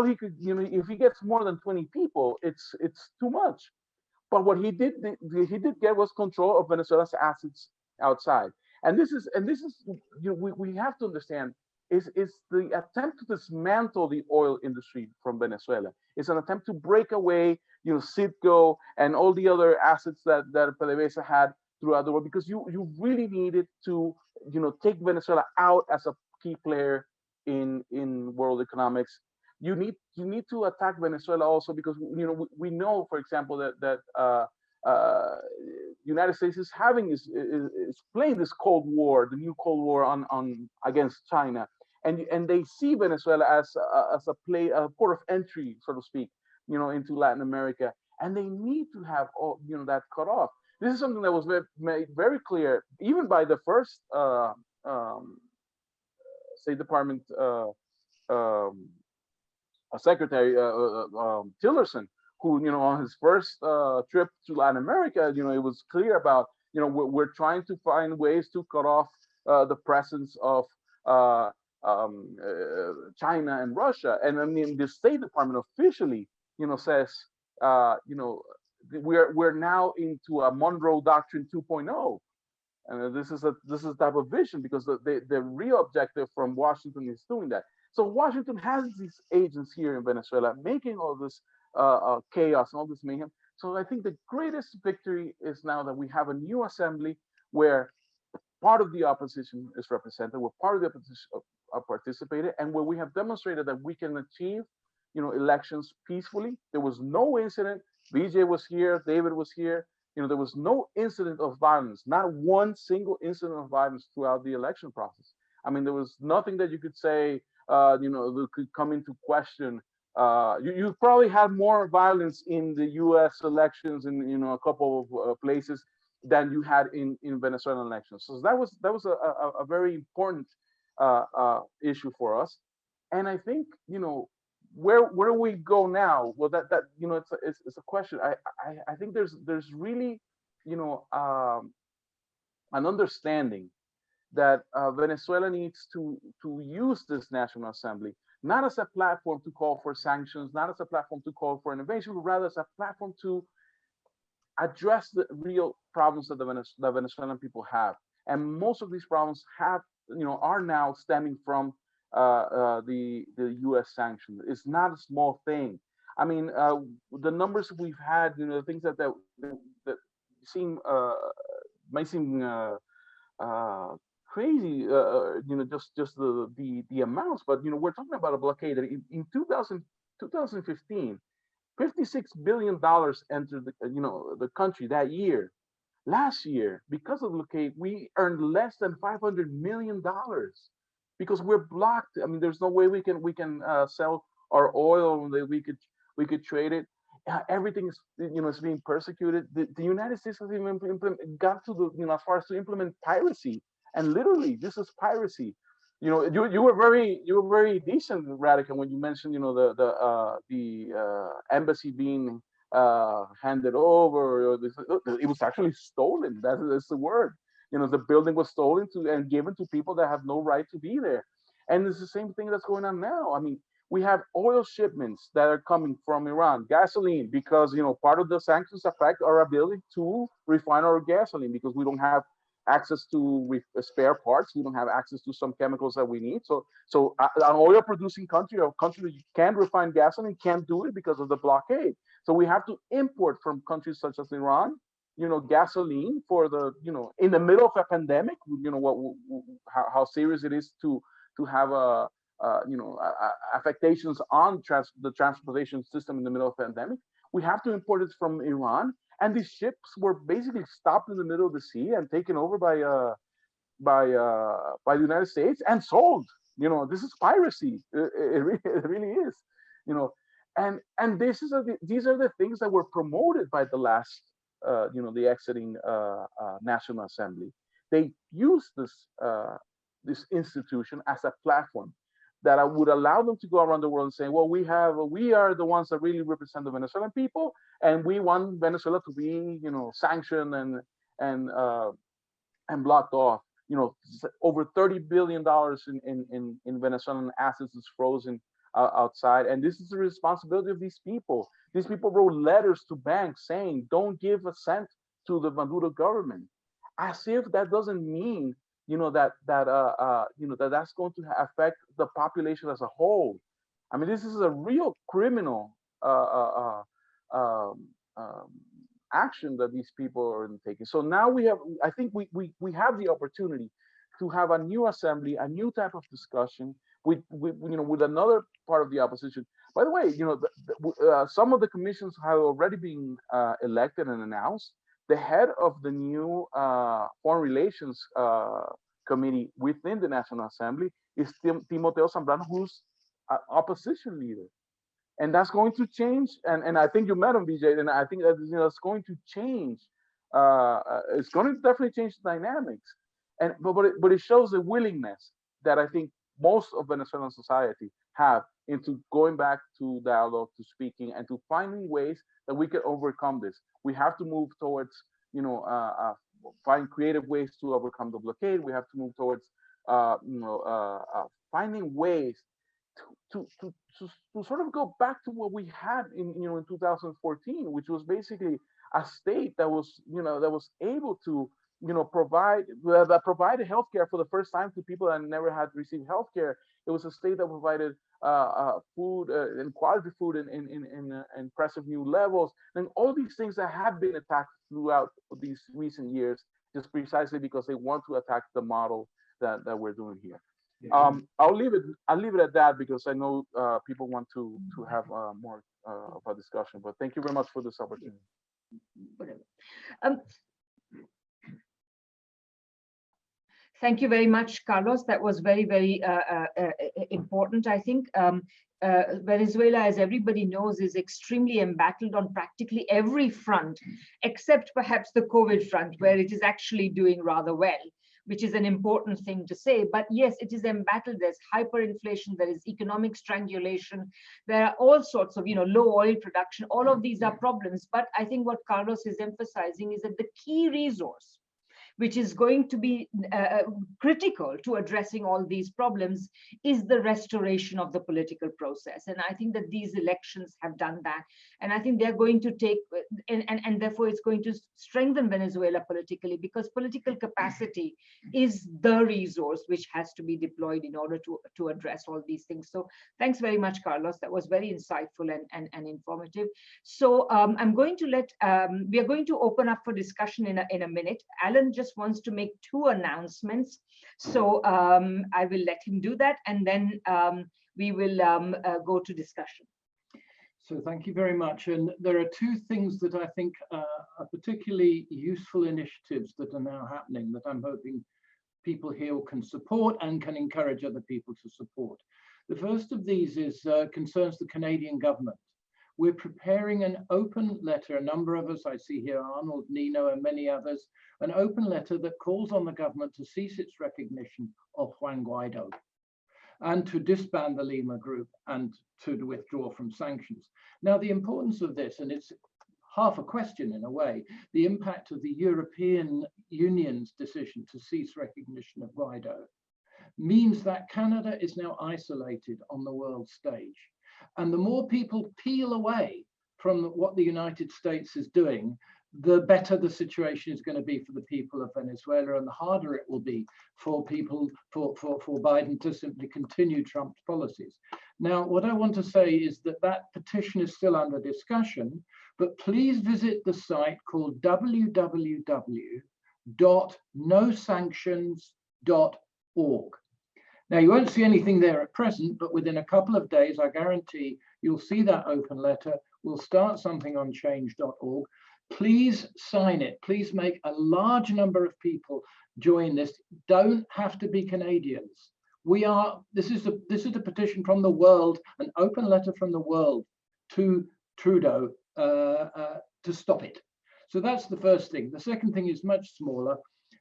he could, if he gets more than 20 people, it's too much. But what he did get was control of Venezuela's assets outside. And this is we have to understand is the attempt to dismantle the oil industry from Venezuela. It's an attempt to break away, Citgo and all the other assets that PDVSA had throughout the world, because you really needed to, take Venezuela out as a key player in world economics. You need to attack Venezuela also because we know, for example, that uh, United States is having is playing this Cold War, the new Cold War on against China, and they see Venezuela as a port of entry, so to speak, into Latin America, and they need to have all that cut off. This is something that was made very clear even by the first um, State Department um, Secretary Tillerson, who on his first trip to Latin America, it was clear about we're trying to find ways to cut off the presence of uh, China and Russia, and I mean the State Department officially says we're now into a Monroe Doctrine 2.0. And this is type of vision because the real objective from Washington is doing that. So Washington has these agents here in Venezuela making all this chaos and all this mayhem. So I think the greatest victory is now that we have a new assembly where part of the opposition is represented, where part of the opposition are participated, and where we have demonstrated that we can achieve, elections peacefully. There was no incident. Vijay was here, David was here. There was no incident of violence, not one single incident of violence throughout the election process. I mean, there was nothing that you could say, that could come into question. You probably had more violence in the U.S. elections in a couple of places than you had in Venezuelan elections. So that was a very important issue for us. And I think where do we go now? Well, that it's a question. I think there's really an understanding that Venezuela needs to use this National Assembly not as a platform to call for sanctions, not as a platform to call for innovation, but rather as a platform to address the real problems that the Venezuelan people have. And most of these problems are now stemming from the U.S. sanctions. It's not a small thing. I mean, the numbers we've had, the things that seem might seem crazy, just the amounts, but we're talking about a blockade that in 2015, $56 billion entered the country that year. Last year, because of the blockade, we earned less than $500 million because we're blocked. I mean, there's no way we can sell our oil. That we could trade it. Everything is being persecuted. The United States has even got to the as far as to implement piracy, and literally this is piracy. You were very decent, Radical, when you mentioned the embassy being handed over. Or it was actually stolen. That's the word. The building was stolen and given to people that have no right to be there. And it's the same thing that's going on now. I mean, we have oil shipments that are coming from Iran, gasoline, because part of the sanctions affect our ability to refine our gasoline because we don't have access to spare parts. We don't have access to some chemicals that we need. So an oil producing country, or a country that can refine gasoline, can't do it because of the blockade. So we have to import from countries such as Iran, gasoline for the, in the middle of a pandemic, how serious it is to have affectations on the transportation system in the middle of a pandemic. We have to import it from Iran, and these ships were basically stopped in the middle of the sea and taken over by the United States and sold. This is piracy. It really is. And these are the things that were promoted by the last, the exiting National Assembly. They used this institution as a platform that I would allow them to go around the world and say, well, we are the ones that really represent the Venezuelan people, and we want Venezuela to be, sanctioned and blocked off. Over $30 billion in Venezuelan assets is frozen outside, and this is the responsibility of these people. These people wrote letters to banks saying, "Don't give a cent to the Maduro government," as if that doesn't mean that's going to affect the population as a whole. I mean, this is a real criminal um, um, action that these people are taking. So now I think we have the opportunity to have a new assembly, a new type of discussion with another part of the opposition. By the way, some of the commissions have already been elected and announced. The head of the new foreign relations committee within the National Assembly is Timoteo Zambrano, who's opposition leader. And that's going to change. And I think you met him, Vijay, and I think that it's going to change. It's going to definitely change the dynamics. And but it shows the willingness that I think most of Venezuelan society have into going back to dialogue, to speaking, and to finding ways that we can overcome this. We have to move towards, find creative ways to overcome the blockade. We have to move towards, finding ways to sort of go back to what we had in 2014, which was basically a state that was able to that provided healthcare for the first time to people that never had received healthcare. It was a state that provided food and quality food in impressive new levels, and all these things that have been attacked throughout these recent years, just precisely because they want to attack the model that we're doing here. I'll leave it at that, because I know people want to have more of a discussion. But thank you very much for this opportunity. Thank you very much, Carlos. That was very, very important. I think Venezuela, as everybody knows, is extremely embattled on practically every front, except perhaps the COVID front, where it is actually doing rather well, which is an important thing to say. But yes, it is embattled. There's hyperinflation, there is economic strangulation, there are all sorts of, low oil production. All of these are problems. But I think what Carlos is emphasizing is that the key resource, which is going to be critical to addressing all these problems, is the restoration of the political process. And I think that these elections have done that. And I think they're going to take, and therefore it's going to strengthen Venezuela politically, because political capacity is the resource which has to be deployed in order to address all these things. So thanks very much, Carlos. That was very insightful and informative. So I'm going to we are going to open up for discussion in a minute. Alan just wants to make two announcements. So I will let him do that, and then we will go to discussion. So thank you very much. And there are two things that I think are particularly useful initiatives that are now happening that I'm hoping people here can support and can encourage other people to support. The first of these concerns the Canadian government. We're preparing an open letter, a number of us, I see here Arnold, Nino, and many others, an open letter that calls on the government to cease its recognition of Juan Guaido and to disband the Lima Group and to withdraw from sanctions. Now, the importance of this, and it's half a question in a way, the impact of the European Union's decision to cease recognition of Guaido means that Canada is now isolated on the world stage. And the more people peel away from what the United States is doing, the better the situation is going to be for the people of Venezuela, and the harder it will be for people, for Biden to simply continue Trump's policies. Now, what I want to say is that petition is still under discussion, but please visit the site called www.nosanctions.org. Now, you won't see anything there at present, but within a couple of days, I guarantee you'll see that open letter. We'll start something on change.org. Please sign it. Please make a large number of people join this. Don't have to be Canadians. This is a petition from the world, an open letter from the world to Trudeau to stop it. So that's the first thing. The second thing is much smaller.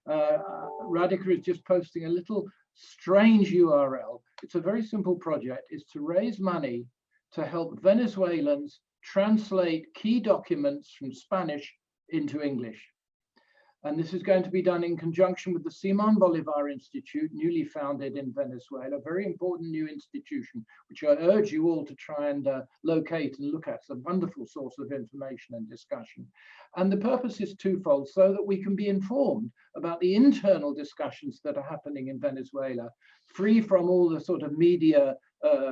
Radhika is just posting a little strange URL. It's a very simple project. It's to raise money to help Venezuelans translate key documents from Spanish into English. And this is going to be done in conjunction with the Simon Bolivar Institute, newly founded in Venezuela, a very important new institution, which I urge you all to try and locate and look at. It's a wonderful source of information and discussion. And the purpose is twofold, so that we can be informed about the internal discussions that are happening in Venezuela, free from all the sort of media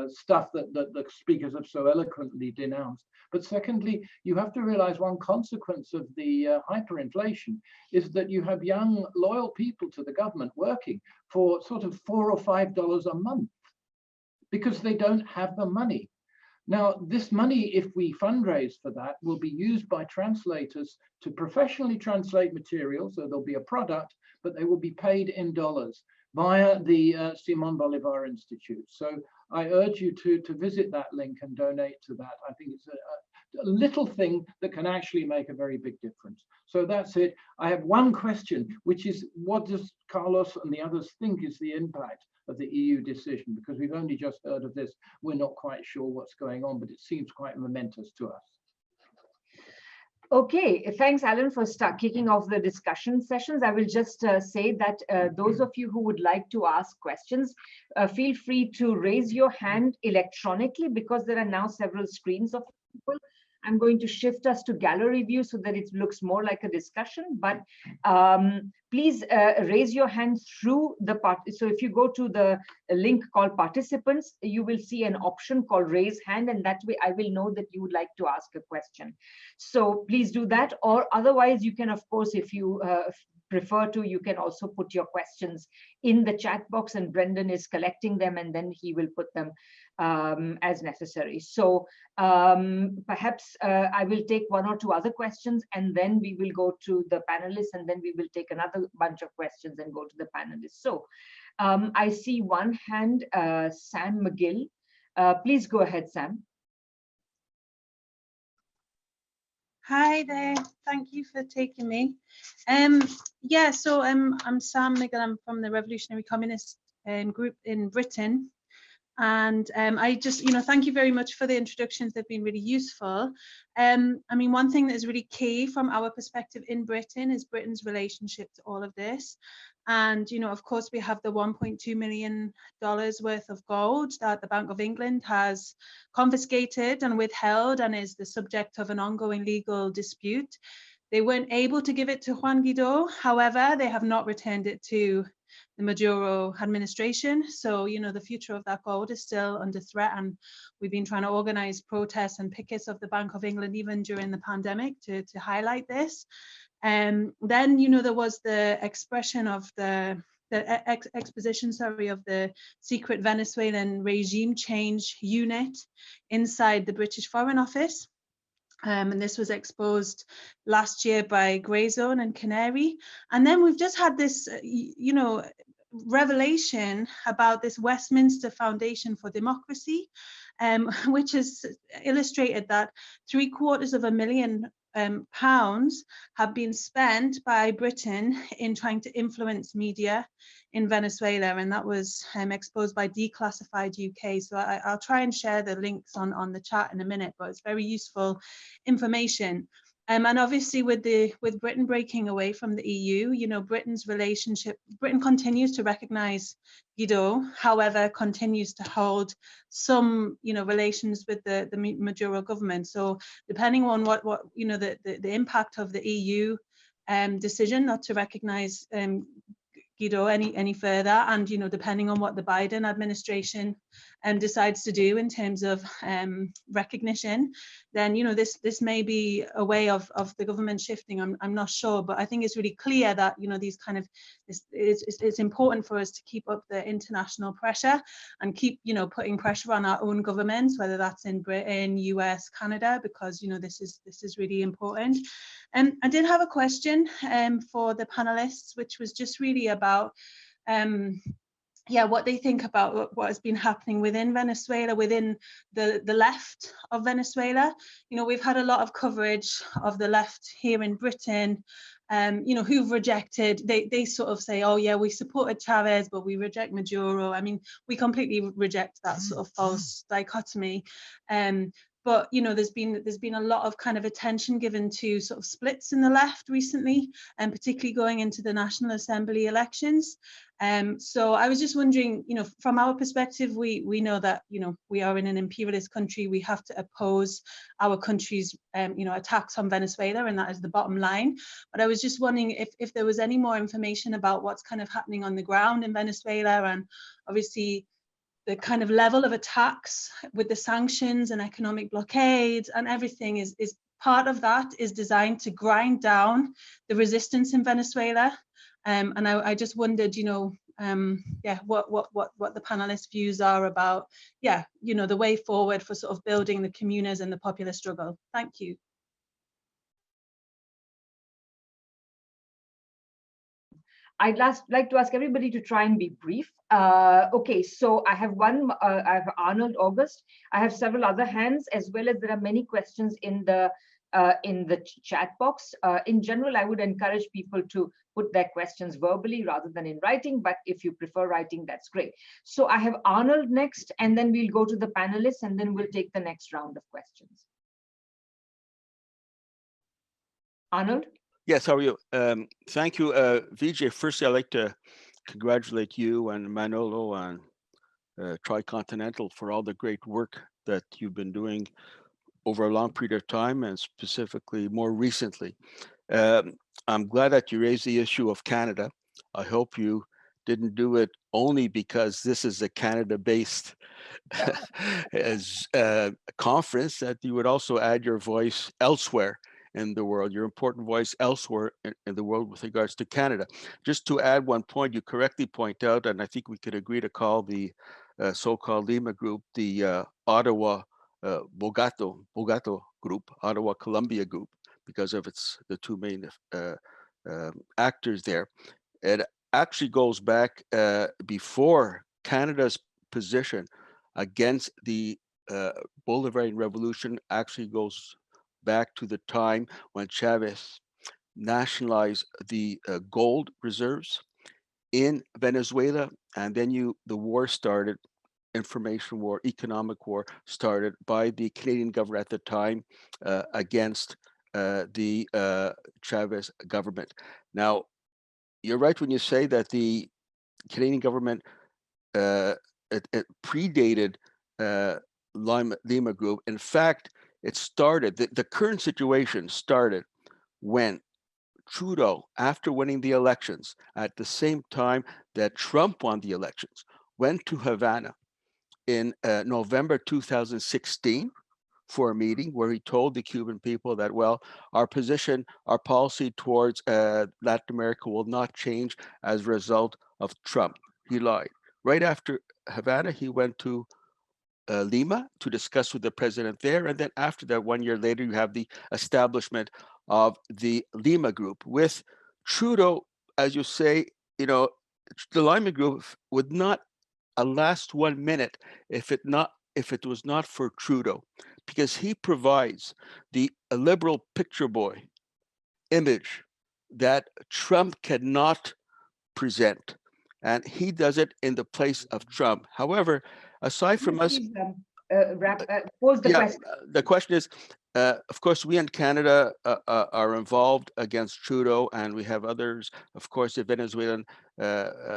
stuff that the speakers have so eloquently denounced. But secondly, you have to realize one consequence of the hyperinflation is that you have young, loyal people to the government working for sort of $4 or $5 a month because they don't have the money. Now, this money, if we fundraise for that, will be used by translators to professionally translate material. So there'll be a product, but they will be paid in dollars via the Simon Bolivar Institute. So I urge you to visit that link and donate to that. I think it's a little thing that can actually make a very big difference. So that's it. I have one question, which is, what does Carlos and the others think is the impact of the EU decision? Because we've only just heard of this. We're not quite sure what's going on, but it seems quite momentous to us. Okay, thanks, Alan, for kicking off the discussion sessions. I will just say that those of you who would like to ask questions, feel free to raise your hand electronically, because there are now several screens of people. I'm going to shift us to gallery view so that it looks more like a discussion, but please raise your hand through the part. So if you go to the link called participants, you will see an option called raise hand, and that way I will know that you would like to ask a question. So please do that, or otherwise you can, of course, if you prefer to, you can also put your questions in the chat box, and Brendan is collecting them and then he will put them as necessary. So perhaps I will take one or two other questions, and then we will go to the panelists, and then we will take another bunch of questions and go to the panelists. So I see one hand, Sam McGill. Please go ahead, Sam. Hi there, thank you for taking me. Yeah, so I'm Sam McGill. I'm from the Revolutionary Communist group in Britain. And I just, thank you very much for the introductions. They've been really useful. I mean, one thing that is really key from our perspective in Britain is Britain's relationship to all of this. And, of course, we have the $1.2 million worth of gold that the Bank of England has confiscated and withheld, and is the subject of an ongoing legal dispute. They weren't able to give it to Juan Guaidó. However, they have not returned it to the Maduro administration. So, the future of that gold is still under threat. And we've been trying to organize protests and pickets of the Bank of England, even during the pandemic, to highlight this. Then, there was the expression of exposition of the secret Venezuelan regime change unit inside the British Foreign Office. And this was exposed last year by Greyzone and Canary. And then we've just had this, revelation about this Westminster Foundation for Democracy, which has illustrated that £750,000 have been spent by Britain in trying to influence media in Venezuela, and that was exposed by Declassified UK. So I'll try and share the links on the chat in a minute, but it's very useful information. And obviously with Britain breaking away from the EU, Britain continues to recognize Guaidó, however, continues to hold some, relations with the Maduro government. So depending on what the impact of the EU decision not to recognize Guaidó any further, and depending on what the Biden administration decides to do in terms of recognition, then this may be a way of the government shifting. I'm not sure, but I think it's really clear that these kind of it's important for us to keep up the international pressure and keep putting pressure on our own governments, whether that's in Britain, US, Canada, because this is really important. And I did have a question for the panelists, which was just really about what they think about what has been happening within Venezuela, within the left of Venezuela. We've had a lot of coverage of the left here in Britain, who've rejected, they sort of say, oh yeah, we supported Chavez, but we reject Maduro. I mean, we completely reject that sort of false dichotomy. But there's been a lot of kind of attention given to sort of splits in the left recently, and particularly going into the National Assembly elections. So I was just wondering, from our perspective, we know that we are in an imperialist country. We have to oppose our country's attacks on Venezuela, and that is the bottom line. But I was just wondering if there was any more information about what's kind of happening on the ground in Venezuela, and obviously the kind of level of attacks with the sanctions and economic blockades and everything is part of that is designed to grind down the resistance in Venezuela. And I just wondered, what the panelists' views are about, the way forward for sort of building the comunas and the popular struggle. Thank you. I'd like to ask everybody to try and be brief. Okay, so I have I have Arnold August. I have several other hands, as well as there are many questions in the chat box. In general, I would encourage people to put their questions verbally rather than in writing, but if you prefer writing, that's great. So I have Arnold next, and then we'll go to the panelists, and then we'll take the next round of questions. Arnold? Yes, how are you? Thank you, Vijay. Firstly, I'd like to congratulate you and Manolo and Tricontinental for all the great work that you've been doing over a long period of time, and specifically more recently. I'm glad that you raised the issue of Canada. I hope you didn't do it only because this is a Canada-based conference, that you would also add your voice elsewhere in the world, your important voice elsewhere in the world with regards to Canada. Just to add one point, you correctly point out, and I think we could agree to call the so-called Lima group the Ottawa Bogato group, Ottawa Columbia group, because of the two main actors there. It actually goes back before Canada's position against the Bolivarian Revolution actually goes back to the time when Chavez nationalized the gold reserves in Venezuela, and then the war started, information war, economic war started by the Canadian government at the time against the Chavez government. Now, you're right when you say that the Canadian government it predated Lima Group. In fact, it started, the current situation started when Trudeau, after winning the elections, at the same time that Trump won the elections, went to Havana in November 2016 for a meeting where he told the Cuban people that, well, our position, our policy towards Latin America will not change as a result of Trump. He lied. Right after Havana, he went to Lima to discuss with the president there. And then after that, 1 year later, you have the establishment of the Lima Group with Trudeau, as you say, the Lima Group would not last 1 minute if it was not for Trudeau, because he provides the liberal picture boy image that Trump cannot present. And he does it in the place of Trump. However, aside from us, pose the question. The question is, of course, we in Canada are involved against Trudeau, and we have others, of course, the Venezuelan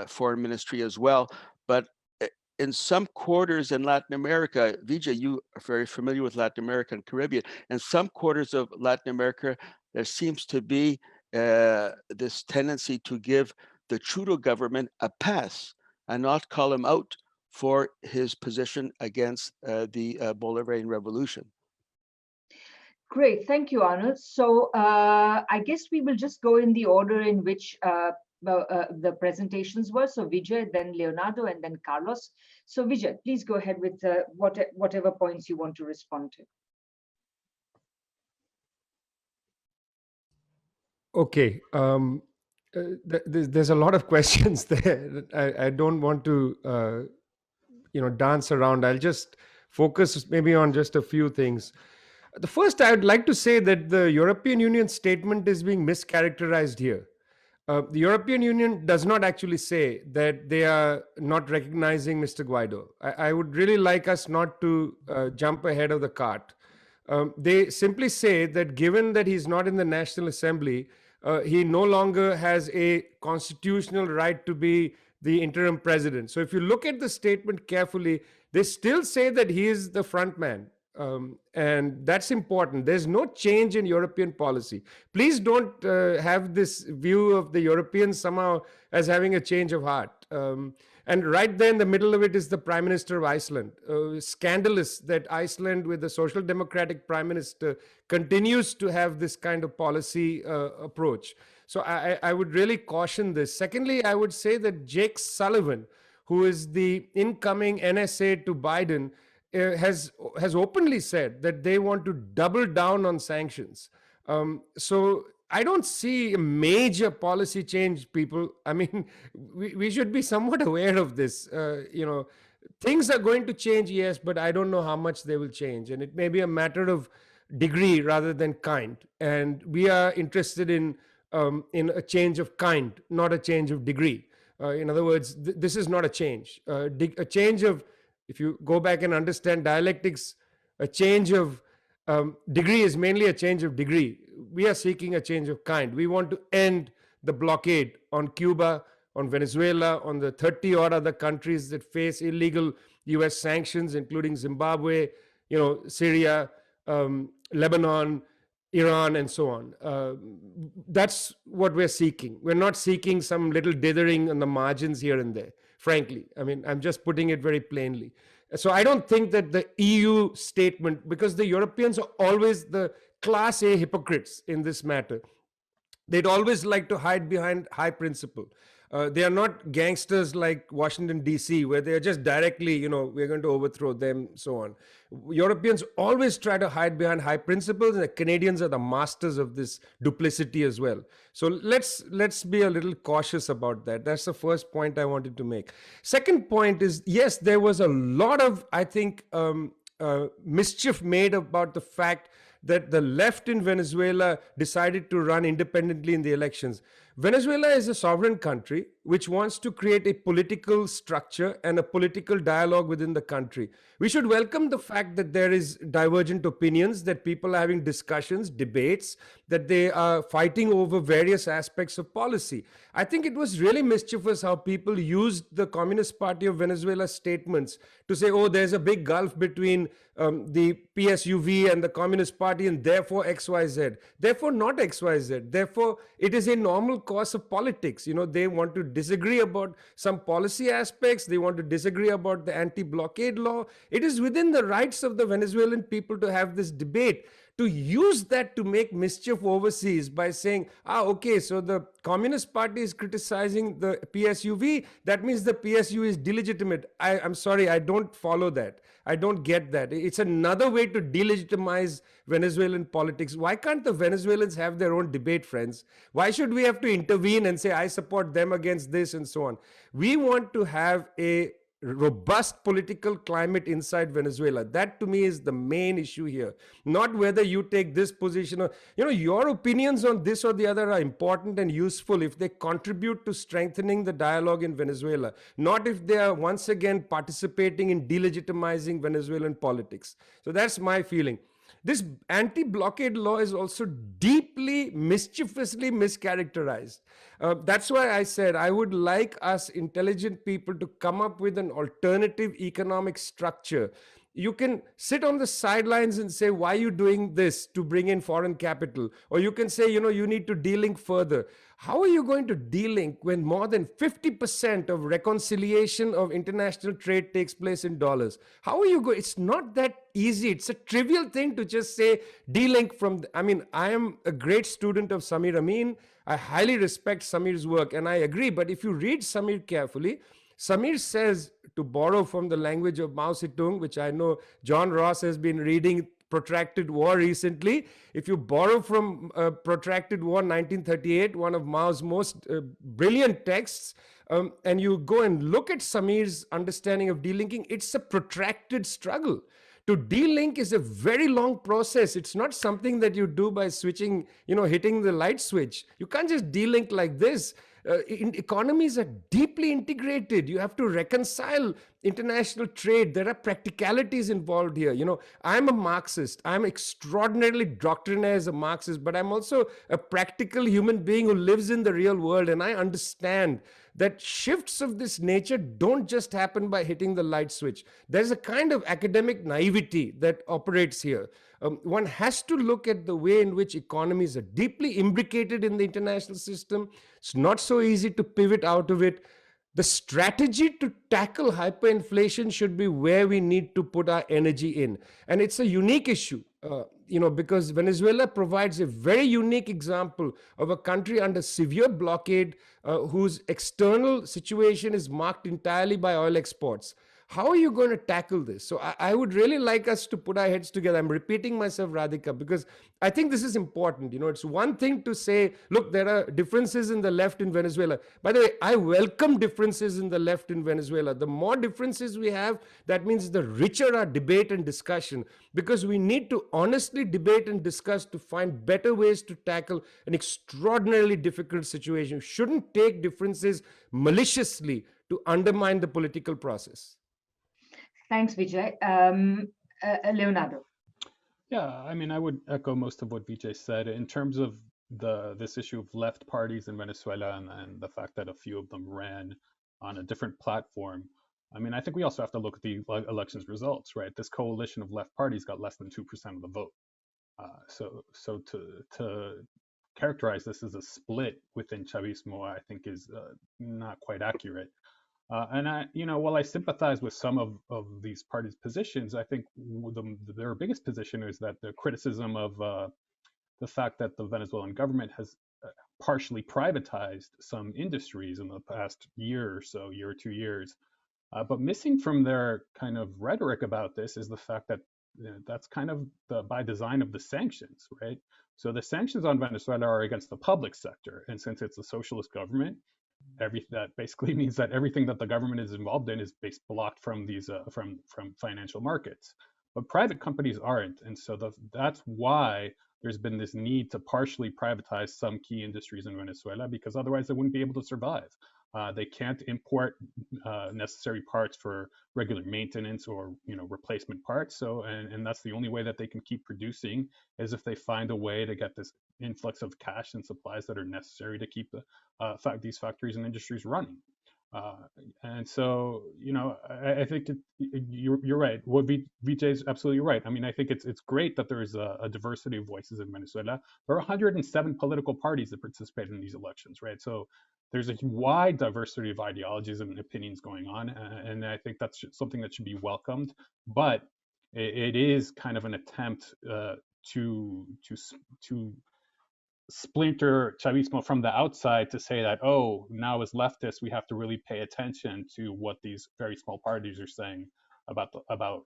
foreign ministry as well. But in some quarters in Latin America, Vijay, you are very familiar with Latin America and Caribbean. In some quarters of Latin America, there seems to be this tendency to give the Trudeau government a pass and not call him out for his position against the Bolivarian Revolution. Great, thank you, Arnold. So I guess we will just go in the order in which the presentations were. So Vijay, then Leonardo, and then Carlos. So Vijay, please go ahead with whatever points you want to respond to. Okay. There's a lot of questions there. I don't want to, dance around. I'll just focus maybe on just a few things. The first, I would like to say that the European Union statement is being mischaracterized here. The European Union does not actually say that they are not recognizing Mr. Guaido. I would really like us not to jump ahead of the cart. They simply say that given that he's not in the National Assembly, he no longer has a constitutional right to be the interim president. So if you look at the statement carefully, they still say that he is the front man. And that's important. There's no change in European policy. Please don't have this view of the Europeans somehow as having a change of heart. And right there in the middle of it is the Prime Minister of Iceland. Scandalous that Iceland, with a social democratic prime minister, continues to have this kind of policy approach. So I would really caution this. Secondly, I would say that Jake Sullivan, who is the incoming NSA to Biden, has openly said that they want to double down on sanctions. So I don't see a major policy change, people. I mean, we should be somewhat aware of this. Things are going to change, yes, but I don't know how much they will change. And it may be a matter of degree rather than kind. And we are interested in a change of kind, not a change of degree. In other words, this is not a change. A change of, if you go back and understand dialectics, a change of degree is mainly a change of degree. We are seeking a change of kind. We want to end the blockade on Cuba, on Venezuela, on the 30 odd other countries that face illegal US sanctions, including Zimbabwe, Syria, Lebanon, Iran, and so on. That's what we're seeking. We're not seeking some little dithering on the margins here and there, frankly. I mean, I'm just putting it very plainly. So I don't think that the EU statement, because the Europeans are always the class A hypocrites in this matter. They'd always like to hide behind high principle. They are not gangsters like Washington, D.C., where they're just directly, we're going to overthrow them, so on. Europeans always try to hide behind high principles, and the Canadians are the masters of this duplicity as well. So let's be a little cautious about that. That's the first point I wanted to make. Second point is, yes, there was a lot of, I think, mischief made about the fact that the left in Venezuela decided to run independently in the elections. Venezuela is a sovereign country which wants to create a political structure and a political dialogue within the country. We should welcome the fact that there is divergent opinions, that people are having discussions, debates, that they are fighting over various aspects of policy. I think it was really mischievous how people used the Communist Party of Venezuela's statements to say, oh, there's a big gulf between the PSUV and the Communist Party, and therefore XYZ. Therefore not XYZ. Therefore, it is a normal course of politics. They want to disagree about some policy aspects. They want to disagree about the anti-blockade law. It is within the rights of the Venezuelan people to have this debate. To use that to make mischief overseas by saying, okay, so the Communist Party is criticizing the PSUV, that means the PSU is delegitimate. I'm sorry, I don't follow that. I don't get that. It's another way to delegitimize Venezuelan politics. Why can't the Venezuelans have their own debate, friends? Why should we have to intervene and say, I support them against this and so on? We want to have a robust political climate inside Venezuela. That to me is the main issue here. Not whether you take this position or, your opinions on this or the other are important and useful if they contribute to strengthening the dialogue in Venezuela, not if they are once again participating in delegitimizing Venezuelan politics. So that's my feeling. This anti-blockade law is also deeply, mischievously mischaracterized. That's why I said I would like us intelligent people to come up with an alternative economic structure. You can sit on the sidelines and say, why are you doing this to bring in foreign capital? Or you can say, you need to de-link further. How are you going to de-link when more than 50% of reconciliation of international trade takes place in dollars? How are you going? It's not that easy. It's a trivial thing to just say de-link from. I am a great student of Samir Amin. I highly respect Samir's work, and I agree. But if you read Samir carefully, Samir says, to borrow from the language of Mao Zedong, which I know John Ross has been reading Protracted War recently. If you borrow from Protracted War 1938, one of Mao's most brilliant texts, and you go and look at Samir's understanding of delinking, it's a protracted struggle. To delink is a very long process. It's not something that you do by switching, hitting the light switch. You can't just delink like this. Economies are deeply integrated. You have to reconcile international trade. There are practicalities involved here. I'm a Marxist. I'm extraordinarily doctrinaire as a Marxist, but I'm also a practical human being who lives in the real world. And I understand that shifts of this nature don't just happen by hitting the light switch. There's a kind of academic naivety that operates here. One has to look at the way in which economies are deeply imbricated in the international system. It's not so easy to pivot out of it. The strategy to tackle hyperinflation should be where we need to put our energy in. And it's a unique issue, because Venezuela provides a very unique example of a country under severe blockade whose external situation is marked entirely by oil exports. How are you going to tackle this? So I would really like us to put our heads together. I'm repeating myself, Radhika, because I think this is important. It's one thing to say, look, there are differences in the left in Venezuela. By the way, I welcome differences in the left in Venezuela. The more differences we have, that means the richer our debate and discussion, because we need to honestly debate and discuss to find better ways to tackle an extraordinarily difficult situation. We shouldn't take differences maliciously to undermine the political process. Thanks, Vijay. Leonardo. Yeah, I mean, I would echo most of what Vijay said in terms of this issue of left parties in Venezuela and the fact that a few of them ran on a different platform. I mean, I think we also have to look at the elections results, right? This coalition of left parties got less than 2% of the vote. So to characterize this as a split within Chavismo, I think is not quite accurate. While I sympathize with some of these parties' positions, I think their biggest position is that the criticism of the fact that the Venezuelan government has partially privatized some industries in the past year or so, year or 2 years. But missing from their kind of rhetoric about this is the fact that that's kind of by design of the sanctions, right? So the sanctions on Venezuela are against the public sector. And since it's a socialist government, that basically means that everything that the government is involved in is blocked from these from financial markets. But private companies aren't, and so that's why there's been this need to partially privatize some key industries in Venezuela, because otherwise they wouldn't be able to survive. They can't import necessary parts for regular maintenance or replacement parts. So and that's the only way that they can keep producing, is if they find a way to get this influx of cash and supplies that are necessary to keep these factories and industries running. And so, I think you're right. What Vijay is absolutely right. I mean, I think it's great that there is a diversity of voices in Venezuela. There are 107 political parties that participate in these elections, right? So there's a wide diversity of ideologies and opinions going on, and I think that's something that should be welcomed. But it is kind of an attempt to splinter Chavismo from the outside, to say that, oh, now as leftists we have to really pay attention to what these very small parties are saying about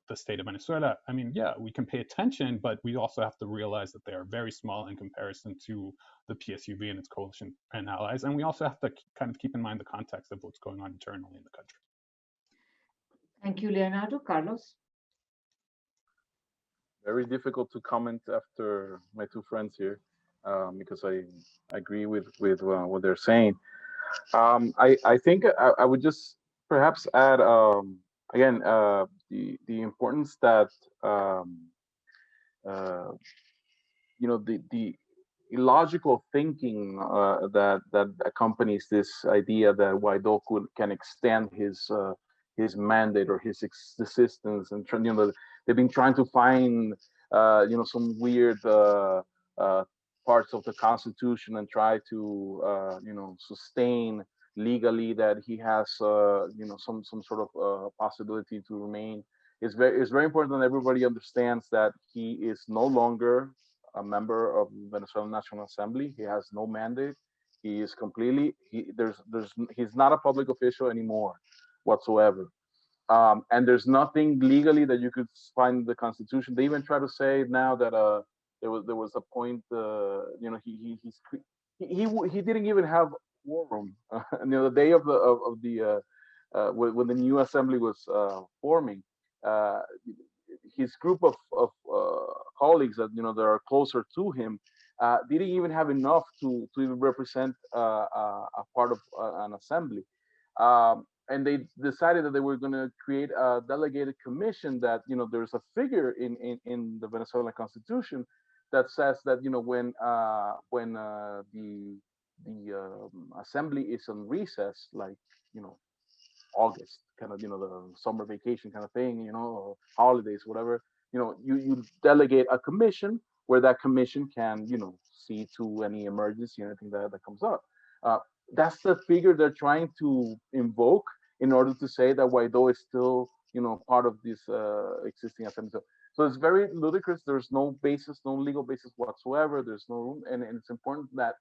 the state of Venezuela. I mean, yeah, we can pay attention, but we also have to realize that they are very small in comparison to the PSUV and its coalition and allies. And we also have to kind of keep in mind the context of what's going on internally in the country. Thank you, Leonardo. Carlos? Very difficult to comment after my two friends here, because I agree with what they're saying. I think I would just perhaps add again the importance that the illogical thinking that accompanies this idea that Guaido can extend his mandate or his existence, and they've been trying to find some weird parts of the Constitution and try to sustain legally that he has some sort of possibility to remain. It's very important that everybody understands that he is no longer a member of the Venezuelan National Assembly. He has no mandate. He is completely he's not a public official anymore whatsoever. And there's nothing legally that you could find in the Constitution. They even try to say now that there was a point he didn't even have quorum. The day of the when the new assembly was forming, his group of colleagues that that are closer to him didn't even have enough to even represent a part of an assembly. and they decided that they were going to create a delegated commission that, there's a figure in the Venezuelan constitution that says that, when the assembly is on recess, like, August, kind of, the summer vacation kind of thing, or holidays, whatever, you delegate a commission where that commission can, see to any emergency, anything that comes up. That's the figure they're trying to invoke in order to say that Guaido is still, part of this existing assembly. So it's very ludicrous. There's no basis, no legal basis whatsoever. There's no room, and it's important that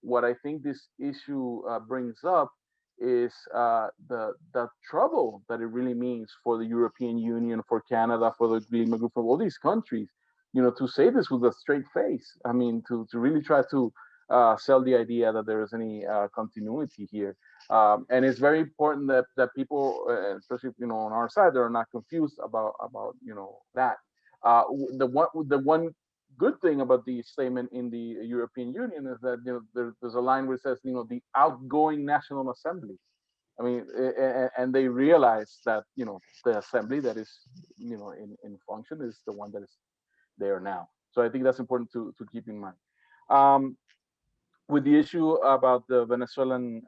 what I think this issue brings up is the trouble that it really means for the European Union, for Canada, for the Lima Group, for all these countries, to say this with a straight face. I mean, to really try to sell the idea that there is any continuity here. And it's very important that people, especially on our side, are not confused about that. The one good thing about the statement in the European Union is that there's a line where it says the outgoing National Assembly. I mean, and they realize that the assembly that is in function is the one that is there now. So I think that's important to keep in mind. With the issue about the Venezuelan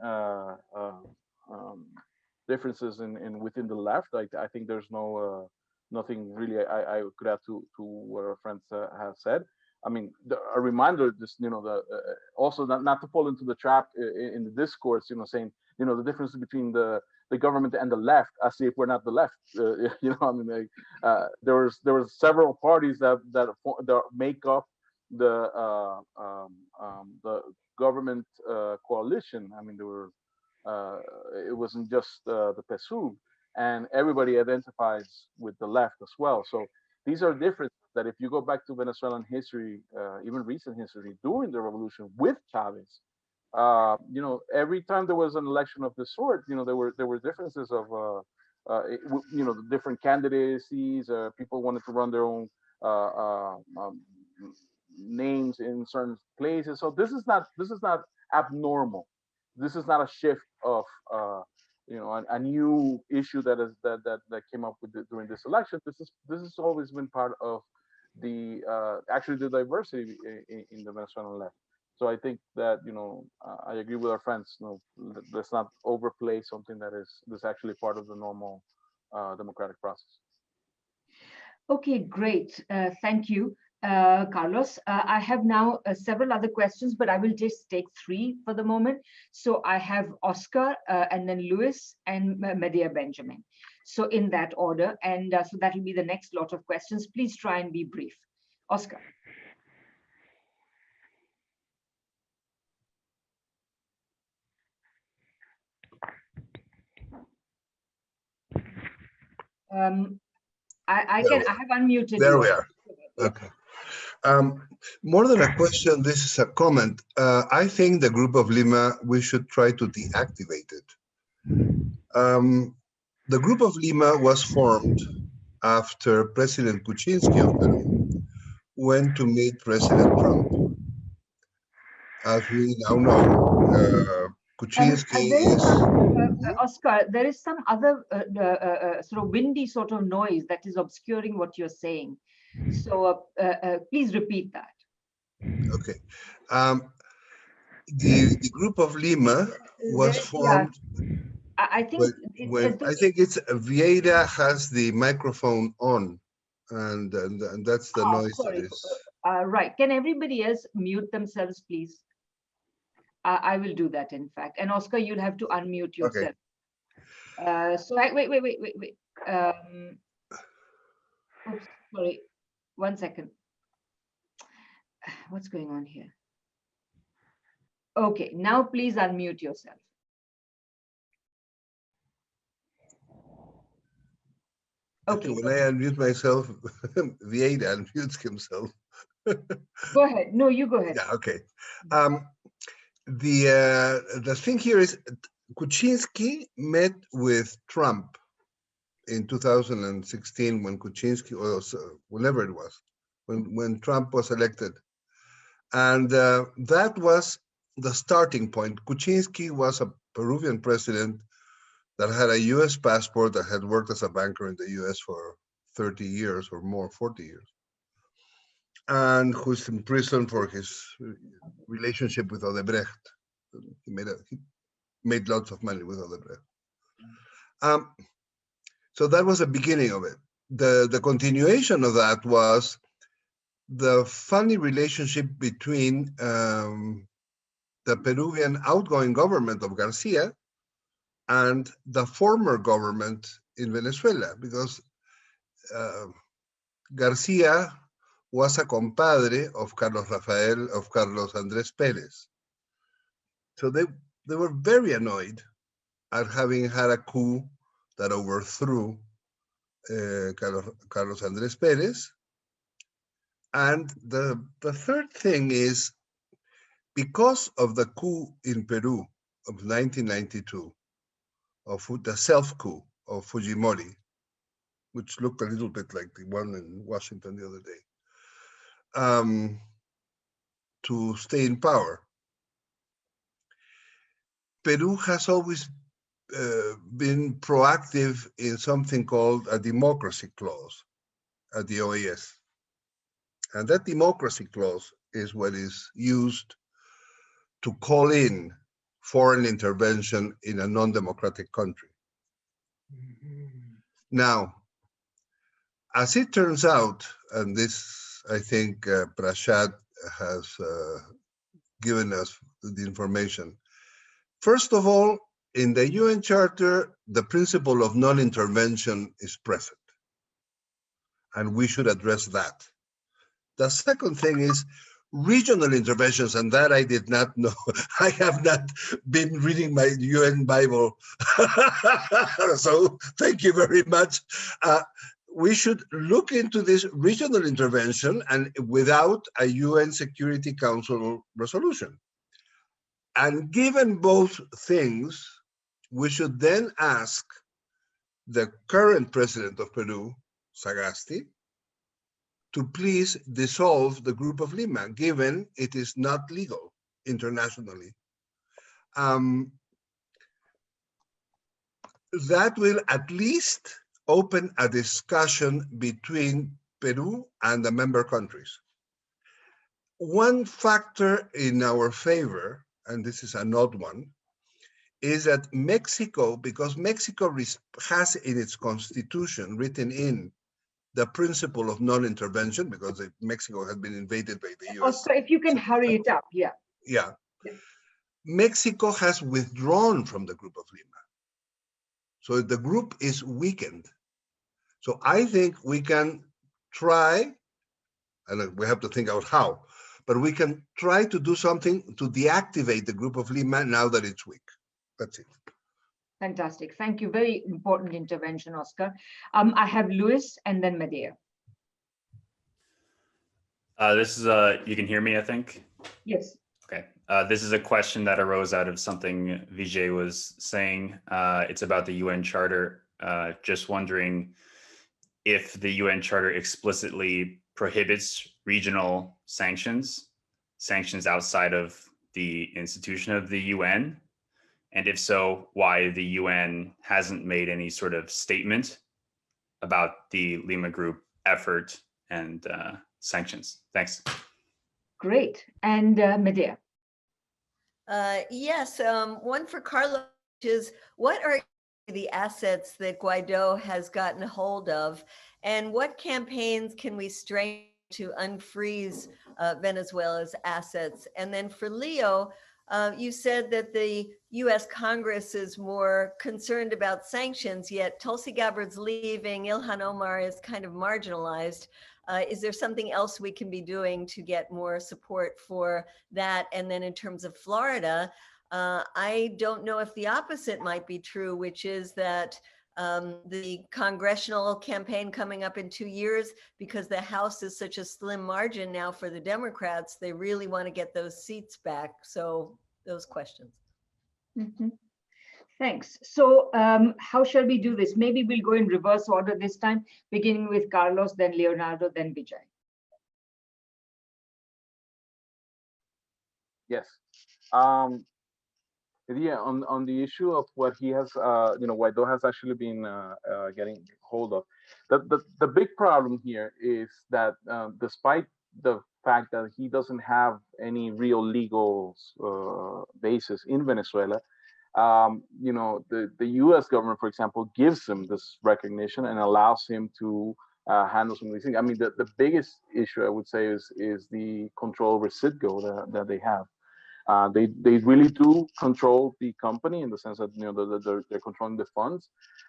differences in within the left, I think there's nothing really I could add to what our friends have said. I mean, a reminder, just also not to fall into the trap in the discourse, saying the difference between the government and the left, as if we're not the left. I mean, there was several parties that make up the government coalition. I mean, there were it wasn't just the PSUV, and everybody identifies with the left as well. So these are differences that if you go back to Venezuelan history, even recent history, during the revolution with Chavez, every time there was an election of this sort, there were differences of the different candidacies. People wanted to run their own names in certain places. So this is not abnormal. This is not a shift of a new issue that came up with during this election. This has always been part of the actually the diversity in the Venezuelan left. So I think that I agree with our friends. Let's not overplay something that's actually part of the normal democratic process. Okay, great. Thank you, Carlos. I have now several other questions, but I will just take 3 for the moment. So I have Oscar, and then Luis, and Medea Benjamin. So in that order, and so that will be the next lot of questions. Please try and be brief. Oscar. I have unmuted. There we are. Okay. More than a question, this is a comment. I think the Group of Lima, we should try to deactivate it. The Group of Lima was formed after President Kuczynski of Peru went to meet President Trump. As we now know, Kuczynski is... Oscar, there is some other sort of windy sort of noise that is obscuring what you're saying. So please repeat that. Okay. The Group of Lima was formed... I think I think it's Vieira has the microphone on, and that's the noise that is. Right. Can everybody else mute themselves, please? I will do that, in fact. And Oscar, you'll have to unmute yourself. Okay. So wait. Oops, sorry. 1 second. What's going on here? Okay. Now please unmute yourself. Okay. When I unmute myself, Vieira unmutes himself. Go ahead. No, you go ahead. Yeah. Okay. The thing here is Kuczynski met with Trump in 2016 when Kuczynski, or whenever it was, when Trump was elected, and that was the starting point. Kuczynski was a Peruvian president that had a US passport, that had worked as a banker in the US for 30 years or more, 40 years, and who's in prison for his relationship with Odebrecht. He made lots of money with Odebrecht. So that was the beginning of it. The continuation of that was the funny relationship between the Peruvian outgoing government of Garcia and the former government in Venezuela, because Garcia was a compadre of Carlos Andrés Pérez. So they were very annoyed at having had a coup that overthrew Carlos Andrés Pérez. And the third thing is, because of the coup in Peru of 1992, of the self-coup of Fujimori, which looked a little bit like the one in Washington the other day, to stay in power. Peru has always been proactive in something called a democracy clause at the OAS. And that democracy clause is what is used to call in foreign intervention in a non-democratic country. Now, as it turns out, and this, I think, Prashad has given us the information. First of all, in the UN Charter, the principle of non-intervention is present, and we should address that. The second thing is regional interventions, and that I did not know. I have not been reading my UN Bible, so thank you very much. We should look into this regional intervention and without a UN Security Council resolution. And given both things, we should then ask the current president of Peru, Sagasti, to please dissolve the Group of Lima, given it is not legal internationally. That will at least open a discussion between Peru and the member countries. One factor in our favor, and this is an odd one, is that Mexico, because Mexico has in its constitution written in the principle of non-intervention, because Mexico had been invaded by the US. Oscar, if you can hurry it up, yeah. Yeah. Mexico has withdrawn from the Group of Lima. So the group is weakened. So I think we can try, and we have to think out how, but we can try to do something to deactivate the Group of Lima now that it's weak. That's it. Fantastic. Thank you. Very important intervention, Oscar. I have Luis and then Medea. This is you can hear me, I think? Yes. Okay. This is a question that arose out of something Vijay was saying. It's about the UN Charter. Just wondering if the UN Charter explicitly prohibits regional sanctions outside of the institution of the UN. And if so, why the UN hasn't made any sort of statement about the Lima Group effort and sanctions. Thanks. Great. And Medea. Yes, one for Carlos is, what are the assets that Guaido has gotten a hold of, and what campaigns can we strengthen to unfreeze Venezuela's assets? And then for Leo, you said that the US Congress is more concerned about sanctions, yet Tulsi Gabbard's leaving, Ilhan Omar is kind of marginalized. Is there something else we can be doing to get more support for that? And then in terms of Florida, I don't know if the opposite might be true, which is that the congressional campaign coming up in 2 years, because the House is such a slim margin now for the Democrats, they really want to get those seats back. So those questions. Mm-hmm. Thanks. So how shall we do this? Maybe we'll go in reverse order this time, beginning with Carlos, then Leonardo, then Vijay. Yes. Yeah, on the issue of what he has, Guaido has actually been getting hold of. The big problem here is that despite the fact that he doesn't have any real legal basis in Venezuela, the U.S. government, for example, gives him this recognition and allows him to handle some of these things. I mean, the biggest issue I would say is the control over Citgo that they have. They really do control the company in the sense that they're controlling the funds.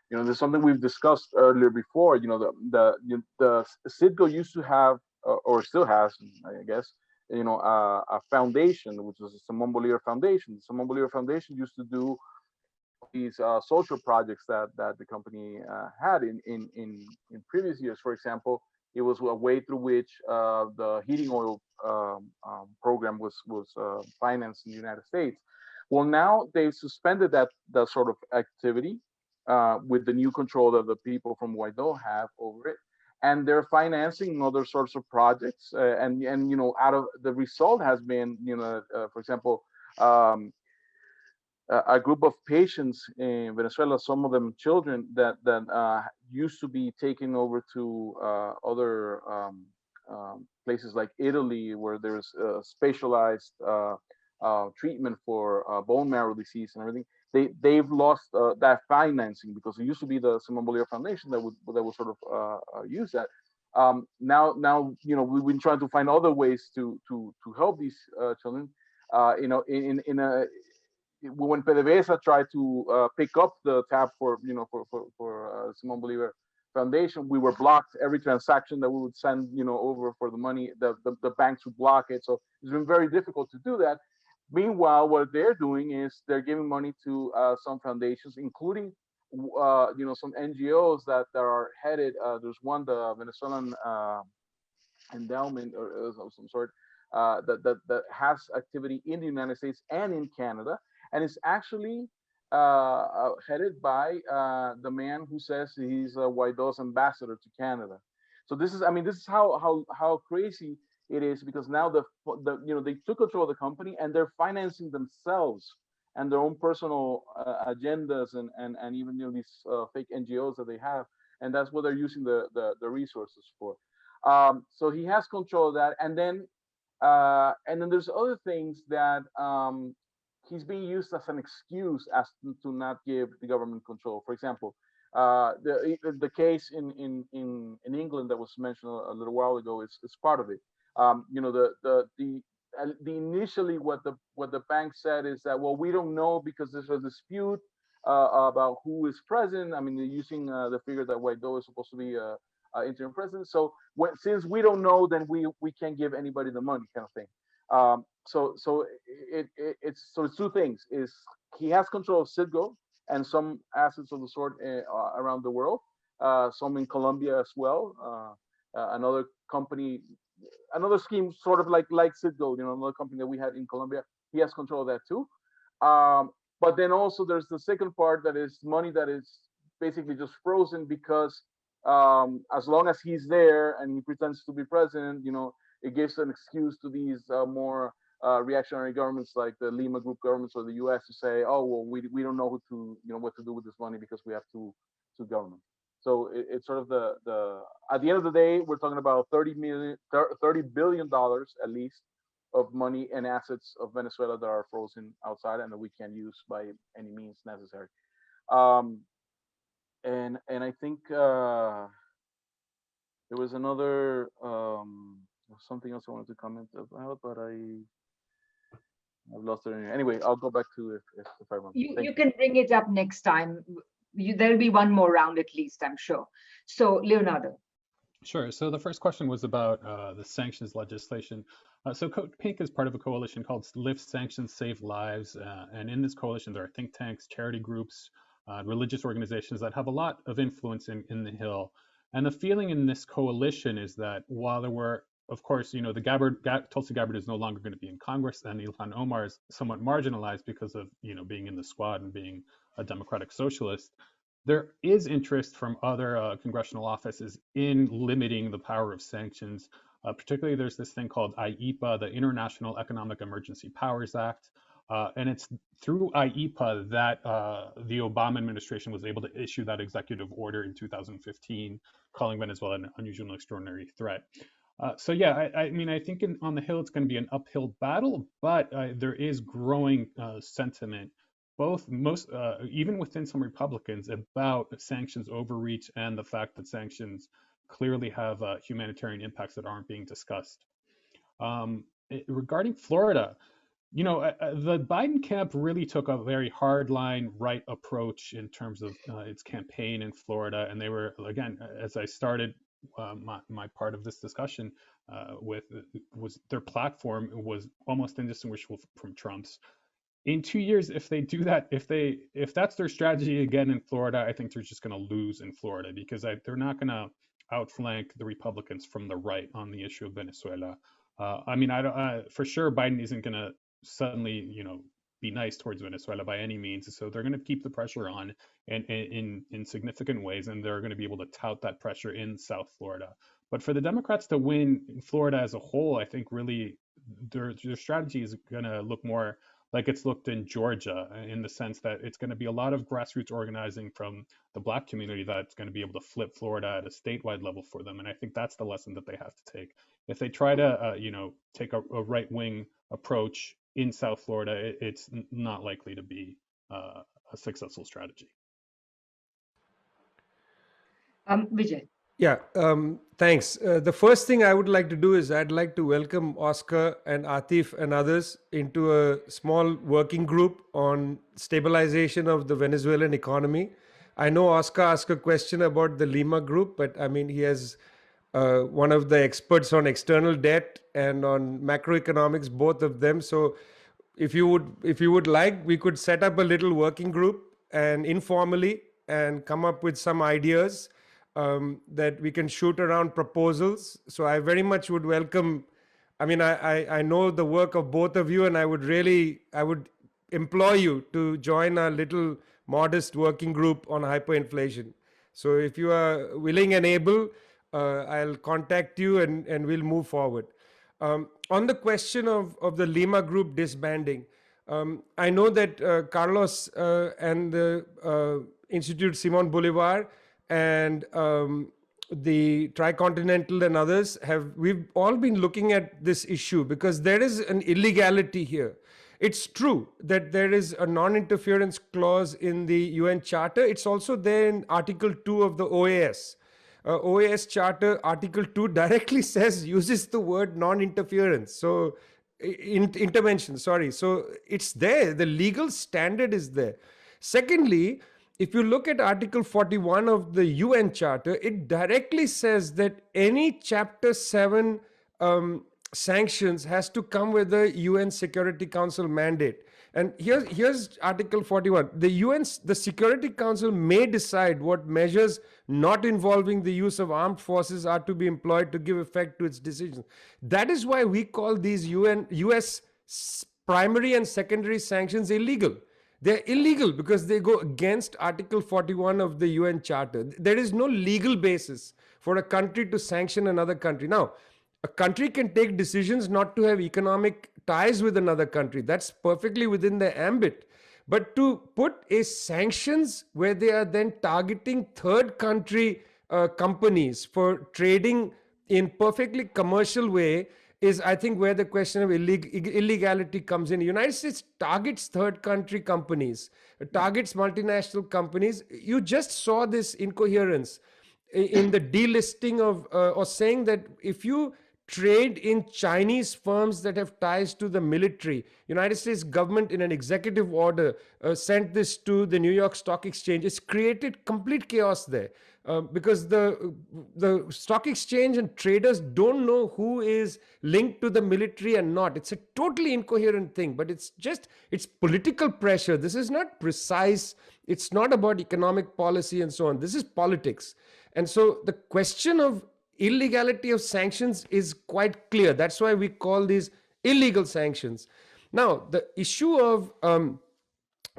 There's something we've discussed earlier before. The Citgo used to have or still has, I guess, a foundation, which is the Simon Bolivar Foundation. The Simon Bolivar Foundation used to do these social projects that the company had in previous years. For example, it was a way through which the heating oil program was financed in the United States. Well, now they've suspended that sort of activity with the new control that the people from Guaido have over it, and they're financing other sorts of projects. And out of the result has been, for example, a group of patients in Venezuela, some of them children that used to be taken over to other places like Italy, where there's specialized treatment for bone marrow disease and everything. They've lost that financing because it used to be the Simon Bolivar Foundation that would sort of use that. Now we've been trying to find other ways to help these children. When PDVSA tried to pick up the tab for Simon Bolivar Foundation, we were blocked. Every transaction that we would send over for the money, the banks would block it. So it's been very difficult to do that. Meanwhile, what they're doing is they're giving money to some foundations, including some NGOs that are headed. There's one, the Venezuelan endowment or of some sort, that has activity in the United States and in Canada, and it's actually headed by the man who says he's Guaido's ambassador to Canada. So this is how crazy it is, because now they took control of the company and they're financing themselves and their own personal agendas and even these fake NGOs that they have, and that's what they're using the resources for. So he has control of that, and then there's other things that he's being used as an excuse as to not give the government control. For example, the case in England that was mentioned a little while ago is part of it. The initially what the bank said is that, well, we don't know because there's a dispute about who is president. I mean, they're using the figure that Guaido is supposed to be interim president. So since we don't know, then we can't give anybody the money, kind of thing. So it's two things: is he has control of Citgo and some assets of the sort around the world, some in Colombia as well. Another company, another scheme, sort of like Citgo, another company that we had in Colombia. He has control of that too. But then also there's the second part, that is money that is basically just frozen because as long as he's there and he pretends to be president, it gives an excuse to these more reactionary governments like the Lima Group governments or the U.S. to say, oh, well, we don't know what to do with this money because we have two governments. So it's sort of the at the end of the day, we're talking about $30 billion at least of money and assets of Venezuela that are frozen outside and that we can't use by any means necessary. And I think there was another something else I wanted to comment about, but I've lost it. Anyway, I'll go back to if I remember. You can bring it up next time. There'll be one more round at least, I'm sure. So, Leonardo. Sure. So the first question was about the sanctions legislation. So CODEPINK is part of a coalition called Lift Sanctions, Save Lives. And in this coalition, there are think tanks, charity groups, religious organizations that have a lot of influence in the Hill. And the feeling in this coalition is that while there were, of course, the Tulsi Gabbard is no longer going to be in Congress, and Ilhan Omar is somewhat marginalized because of, being in the squad and being a democratic socialist. There is interest from other congressional offices in limiting the power of sanctions. Particularly, there's this thing called IEPA, the International Economic Emergency Powers Act, And it's through IEPA that the Obama administration was able to issue that executive order in 2015, calling Venezuela an unusual and extraordinary threat. So yeah, I mean, I think on the Hill, it's going to be an uphill battle, but there is growing sentiment, even within some Republicans, about sanctions overreach and the fact that sanctions clearly have humanitarian impacts that aren't being discussed. Regarding Florida, the Biden camp really took a very hardline right approach in terms of its campaign in Florida. And they were, again, as I started my part of this discussion was their platform was almost indistinguishable from Trump's. In 2 years, if they do that, if that's their strategy again in Florida, I think they're just going to lose in Florida because they're not going to outflank the Republicans from the right on the issue of Venezuela. I mean, for sure, Biden isn't going to suddenly, be nice towards Venezuela by any means. So they're going to keep the pressure on in significant ways, and they're going to be able to tout that pressure in South Florida. But for the Democrats to win in Florida as a whole, I think really their strategy is going to look more like it's looked in Georgia, in the sense that it's going to be a lot of grassroots organizing from the Black community that's going to be able to flip Florida at a statewide level for them. And I think that's the lesson that they have to take. If they try to, take a right-wing approach in South Florida, it's not likely to be a successful strategy. Vijay. Yeah, thanks. The first thing I would like to do is I'd like to welcome Oscar and Atif and others into a small working group on stabilization of the Venezuelan economy. I know Oscar asked a question about the Lima group, but I mean, he has one of the experts on external debt and on macroeconomics, both of them. So if you would like, we could set up a little working group and informally and come up with some ideas that we can shoot around proposals. So I very much would welcome, I mean, I know the work of both of you, and I would implore you to join our little modest working group on hyperinflation. So if you are willing and able, I'll contact you and we'll move forward. On the question of the Lima group disbanding, I know that Carlos and the Institute Simon Bolivar and the Tricontinental and others we've all been looking at this issue because there is an illegality here. It's true that there is a non-interference clause in the UN Charter. It's also there in Article 2 of the OAS. OAS Charter, Article 2 directly uses the word non-interference. So intervention, sorry. So it's there. The legal standard is there. Secondly, if you look at Article 41 of the UN Charter, it directly says that any Chapter 7 sanctions has to come with a UN Security Council mandate. And here's Article 41. The Security Council may decide what measures not involving the use of armed forces are to be employed to give effect to its decisions. That is why we call these US primary and secondary sanctions illegal. They're illegal because they go against Article 41 of the UN Charter. There is no legal basis for a country to sanction another country. Now, a country can take decisions not to have economic ties with another country. That's perfectly within their ambit. But to put sanctions where they are then targeting third country companies for trading in perfectly commercial way is, I think, where the question of illegality comes in. The United States targets third country companies, targets multinational companies. You just saw this incoherence in the delisting of, or saying that if you trade in Chinese firms that have ties to the military, United States government in an executive order sent this to the New York Stock Exchange. It's created complete chaos there. Because the stock exchange and traders don't know who is linked to the military and not. It's a totally incoherent thing, but it's political pressure. This is not precise. It's not about economic policy and so on. This is politics. And so the question of illegality of sanctions is quite clear. That's why we call these illegal sanctions. Now, the issue of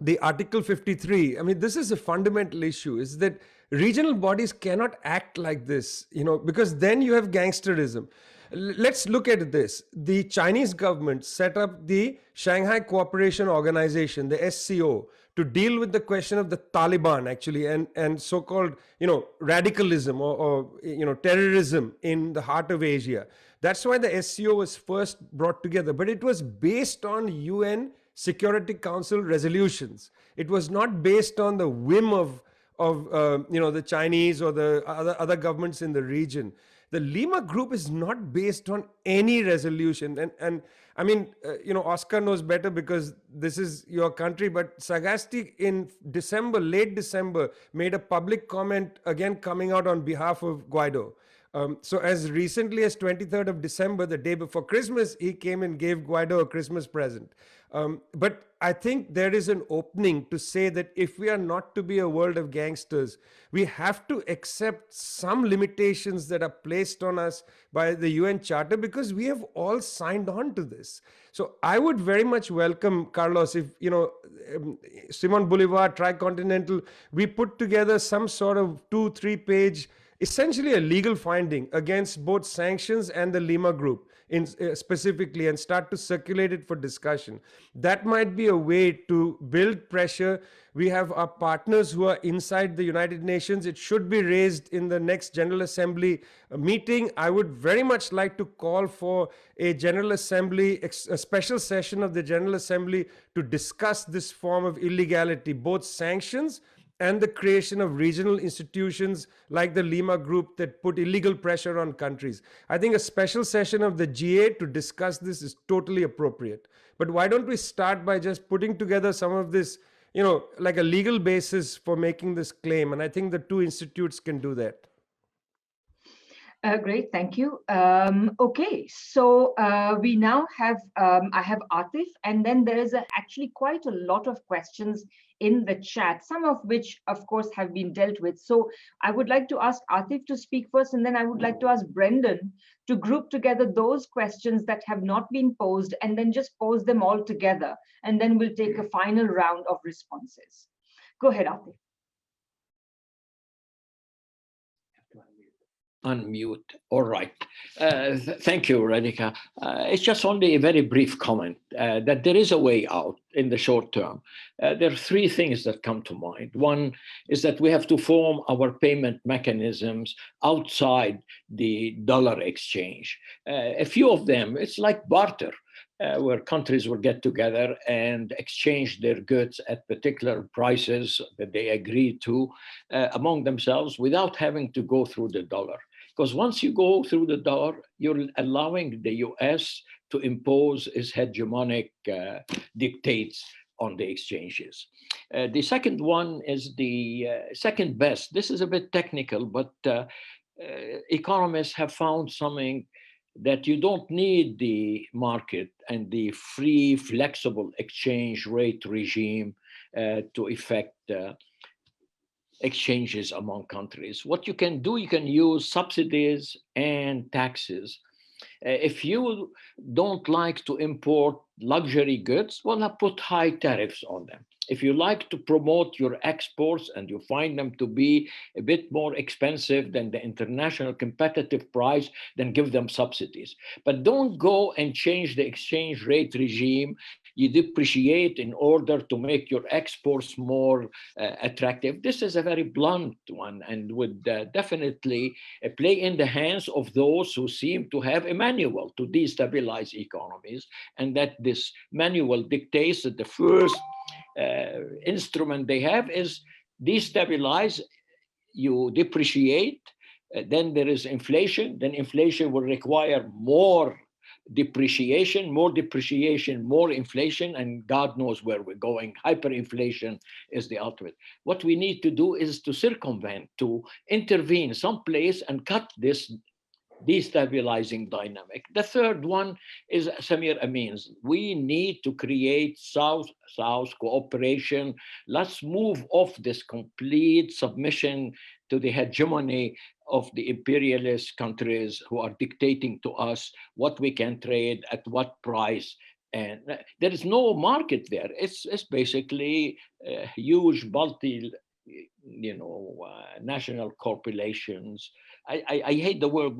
the Article 53, I mean, this is a fundamental issue, is that regional bodies cannot act like this, because then you have gangsterism. Let's look at this. The Chinese government set up the Shanghai Cooperation Organization, the SCO, to deal with the question of the Taliban, actually, and so-called, radicalism or terrorism in the heart of Asia. That's why the SCO was first brought together, but it was based on UN Security Council resolutions. It was not based on the whim of the Chinese or the other governments in the region. The Lima Group is not based on any resolution, and I mean, Oscar knows better because this is your country. But Sagasti in December, late December, made a public comment again, coming out on behalf of Guaido. So as recently as 23rd of December, the day before Christmas, he came and gave Guaido a Christmas present. But I think there is an opening to say that if we are not to be a world of gangsters, we have to accept some limitations that are placed on us by the UN Charter, because we have all signed on to this. So I would very much welcome, Carlos, if, Simon Bolivar, Tricontinental, we put together some sort of 2-3 page, essentially a legal finding against both sanctions and the Lima Group specifically, and start to circulate it for discussion. That might be a way to build pressure. We have our partners who are inside the United Nations. It should be raised in the next General Assembly meeting. I would very much like to call for a General Assembly, a special session of the General Assembly to discuss this form of illegality, both sanctions and the creation of regional institutions like the Lima Group that put illegal pressure on countries. I think a special session of the GA to discuss this is totally appropriate. But why don't we start by just putting together some of this, like a legal basis for making this claim? And I think the two institutes can do that. Great, thank you. Okay, so we now have, I have Atif, and then there is actually quite a lot of questions in the chat, some of which, of course, have been dealt with. So I would like to ask Atif to speak first, and then I would like to ask Brendan to group together those questions that have not been posed, and then just pose them all together, and then we'll take a final round of responses. Go ahead, Atif. Unmute. All right. Thank you, Radhika. It's just only a very brief comment that there is a way out in the short term. There are three things that come to mind. One is that we have to form our payment mechanisms outside the dollar exchange. A few of them, it's like barter. Where countries will get together and exchange their goods at particular prices that they agree to among themselves without having to go through the dollar. Because once you go through the dollar, you're allowing the US to impose its hegemonic dictates on the exchanges. The second one is the second best. This is a bit technical, but economists have found something that you don't need the market and the free, flexible exchange rate regime to effect exchanges among countries. What you can do, you can use subsidies and taxes. If you don't like to import luxury goods, well, put high tariffs on them. If you like to promote your exports and you find them to be a bit more expensive than the international competitive price, then give them subsidies. But don't go and change the exchange rate regime. You depreciate in order to make your exports more attractive. This is a very blunt one and would definitely play in the hands of those who seem to have a manual to destabilize economies, and that this manual dictates that the first instrument they have is destabilize, you depreciate, then there is inflation, then inflation will require more depreciation, more inflation, and God knows where we're going. Hyperinflation is the ultimate. What we need to do is to circumvent, to intervene someplace and cut this destabilizing dynamic. The third one is Samir Amin's. We need to create South-South cooperation. Let's move off this complete submission to the hegemony of the imperialist countries who are dictating to us what we can trade at what price. And there is no market there. It's basically huge national corporations. I hate the word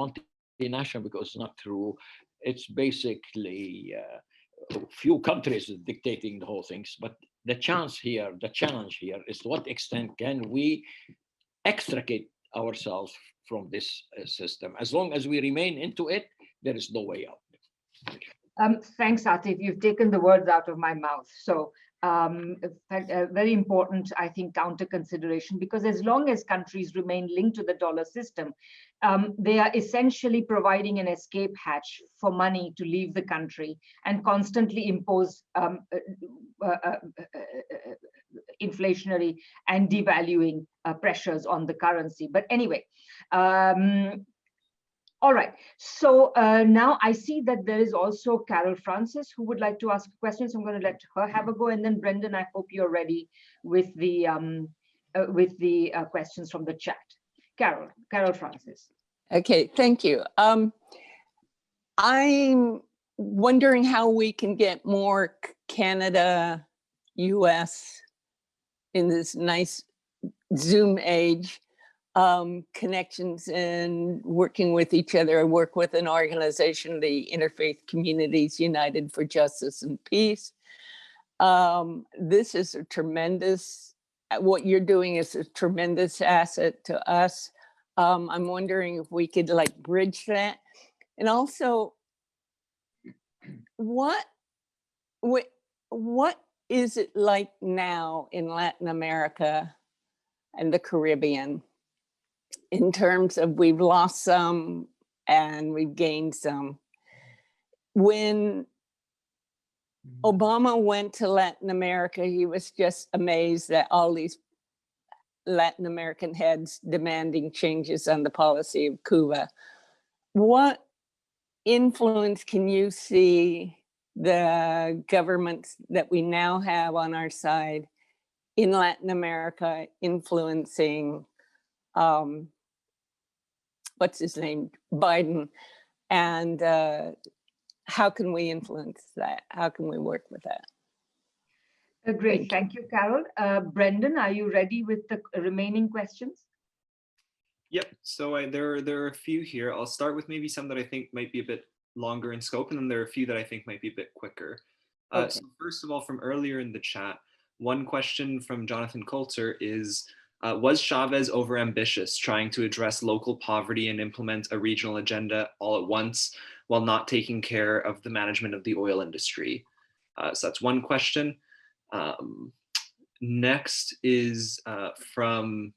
national because it's not true. It's basically a few countries dictating the whole things. But the challenge here is to what extent can we extricate ourselves from this system? As long as we remain into it, there is no way out. Thanks, Atif. You've taken the words out of my mouth. So very important, I think, counter consideration, because as long as countries remain linked to the dollar system, they are essentially providing an escape hatch for money to leave the country and constantly impose inflationary and devaluing pressures on the currency. But anyway, all right, so now I see that there is also Carol Francis who would like to ask questions. I'm going to let her have a go, and then Brendan, I hope you're ready with the questions from the chat. Carol Francis. Okay, thank you. I'm wondering how we can get more Canada, US in this nice Zoom age. Connections and working with each other. I work with an organization, the Interfaith Communities United for Justice and Peace. This is a tremendous, what you're doing is a tremendous asset to us. I'm wondering if we could like bridge that. And also, what is it like now in Latin America and the Caribbean? In terms of we've lost some and we've gained some. When Obama went to Latin America, he was just amazed at all these Latin American heads demanding changes on the policy of Cuba. What influence can you see the governments that we now have on our side in Latin America influencing what's his name, Biden, and how can we influence that? How can we work with that? Great, thank you, Carol. Brendan, are you ready with the remaining questions? Yep, so there are a few here. I'll start with maybe some that I think might be a bit longer in scope, and then there are a few that I think might be a bit quicker. Okay. So first of all, from earlier in the chat, one question from Jonathan Coulter is, was Chavez overambitious trying to address local poverty and implement a regional agenda all at once while not taking care of the management of the oil industry? So that's one question. Next is from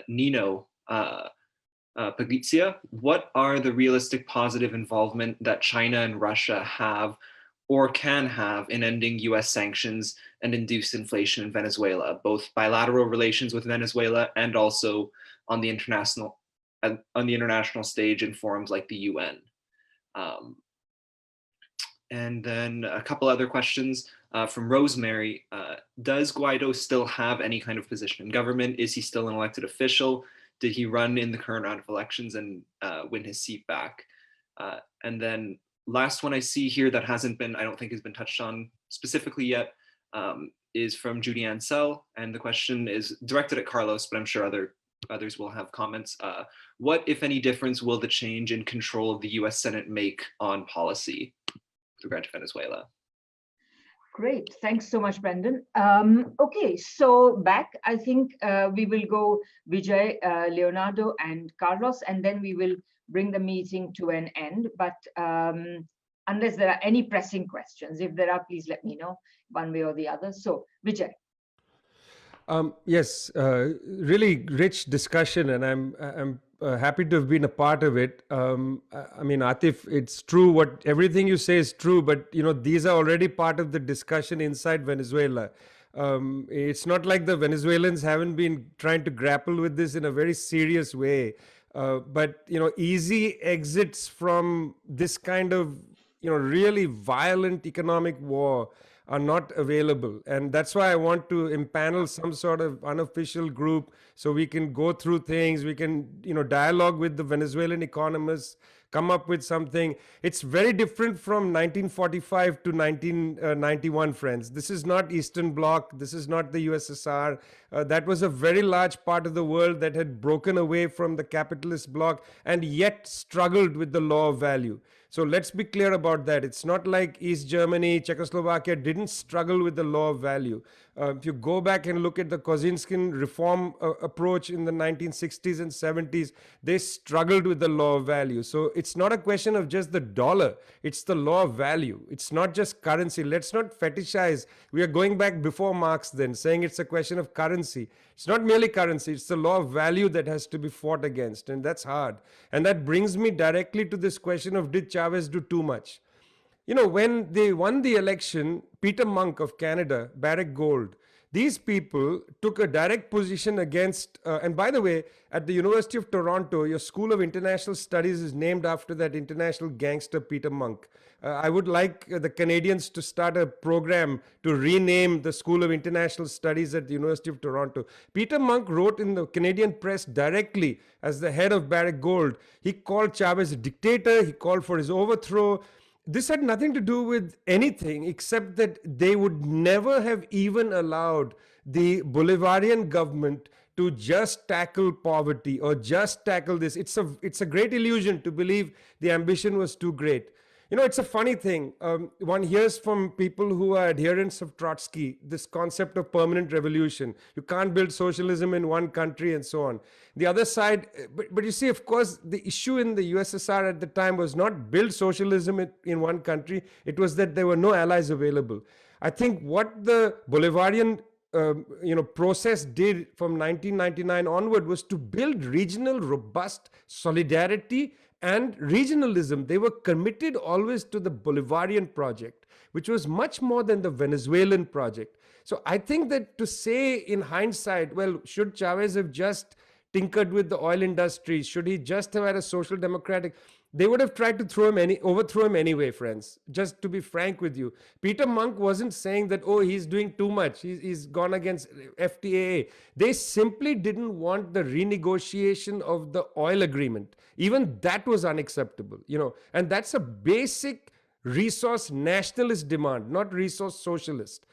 Nino Pagizia. What are the realistic positive involvement that China and Russia have or can have in ending US sanctions and induced inflation in Venezuela, both bilateral relations with Venezuela and also on the international stage in forums like the UN? And then a couple other questions from Rosemary. Does Guaido still have any kind of position in government? Is he still an elected official? Did he run in the current round of elections and win his seat back? And then last one I see here that hasn't been, I don't think has been touched on specifically yet, is from Judy Ansell. And the question is directed at Carlos, but I'm sure others will have comments. What, if any, difference will the change in control of the US Senate make on policy with regard to Venezuela? Great, thanks so much, Brendan. Okay, so back, I think we will go Vijay, Leonardo, and Carlos, and then we will bring the meeting to an end. But unless there are any pressing questions, if there are, please let me know one way or the other. So Vijay. Yes, really rich discussion, and I'm happy to have been a part of it. I mean, Atif, it's true. Everything you say is true, but these are already part of the discussion inside Venezuela. It's not like the Venezuelans haven't been trying to grapple with this in a very serious way. But easy exits from this kind of really violent economic war are not available, and that's why I want to impanel some sort of unofficial group so we can go through things. We can dialogue with the Venezuelan economists, come up with something. It's very different from 1945 to 1991, friends. This is not Eastern Bloc. This is not the USSR. That was a very large part of the world that had broken away from the capitalist bloc and yet struggled with the law of value. So let's be clear about that. It's not like East Germany, Czechoslovakia didn't struggle with the law of value. If you go back and look at the Kozinskian reform approach in the 1960s and 70s, they struggled with the law of value. So it's not a question of just the dollar, it's the law of value. It's not just currency. Let's not fetishize. We are going back before Marx then, saying it's a question of currency. It's not merely currency, it's the law of value that has to be fought against, and that's hard. And that brings me directly to this question of, did Chavez do too much? You know, when they won the election, Peter Monk of Canada, Barrick Gold, these people took a direct position against, and by the way, at the University of Toronto, your School of International Studies is named after that international gangster, Peter Monk. I would like the Canadians to start a program to rename the School of International Studies at the University of Toronto. Peter Monk wrote in the Canadian press directly as the head of Barrick Gold. He called Chavez a dictator, he called for his overthrow. This had nothing to do with anything except that they would never have even allowed the Bolivarian government to just tackle poverty or just tackle this. It's a great illusion to believe the ambition was too great. You know, it's a funny thing. One hears from people who are adherents of Trotsky, this concept of permanent revolution. You can't build socialism in one country and so on. The other side, but you see, of course, the issue in the USSR at the time was not build socialism in one country. It was that there were no allies available. I think what the Bolivarian process did from 1999 onward was to build regional robust solidarity and regionalism. They were committed always to the Bolivarian project, which was much more than the Venezuelan project. So I think that to say in hindsight, well, should Chavez have just tinkered with the oil industry? Should he just have had a social democratic? They would have tried to overthrow him anyway, friends. Just to be frank with you, Peter Monk wasn't saying that, oh, he's doing too much, he's gone against FTAA. They simply didn't want the renegotiation of the oil agreement. Even that was unacceptable, and that's a basic resource nationalist demand, not resource socialist.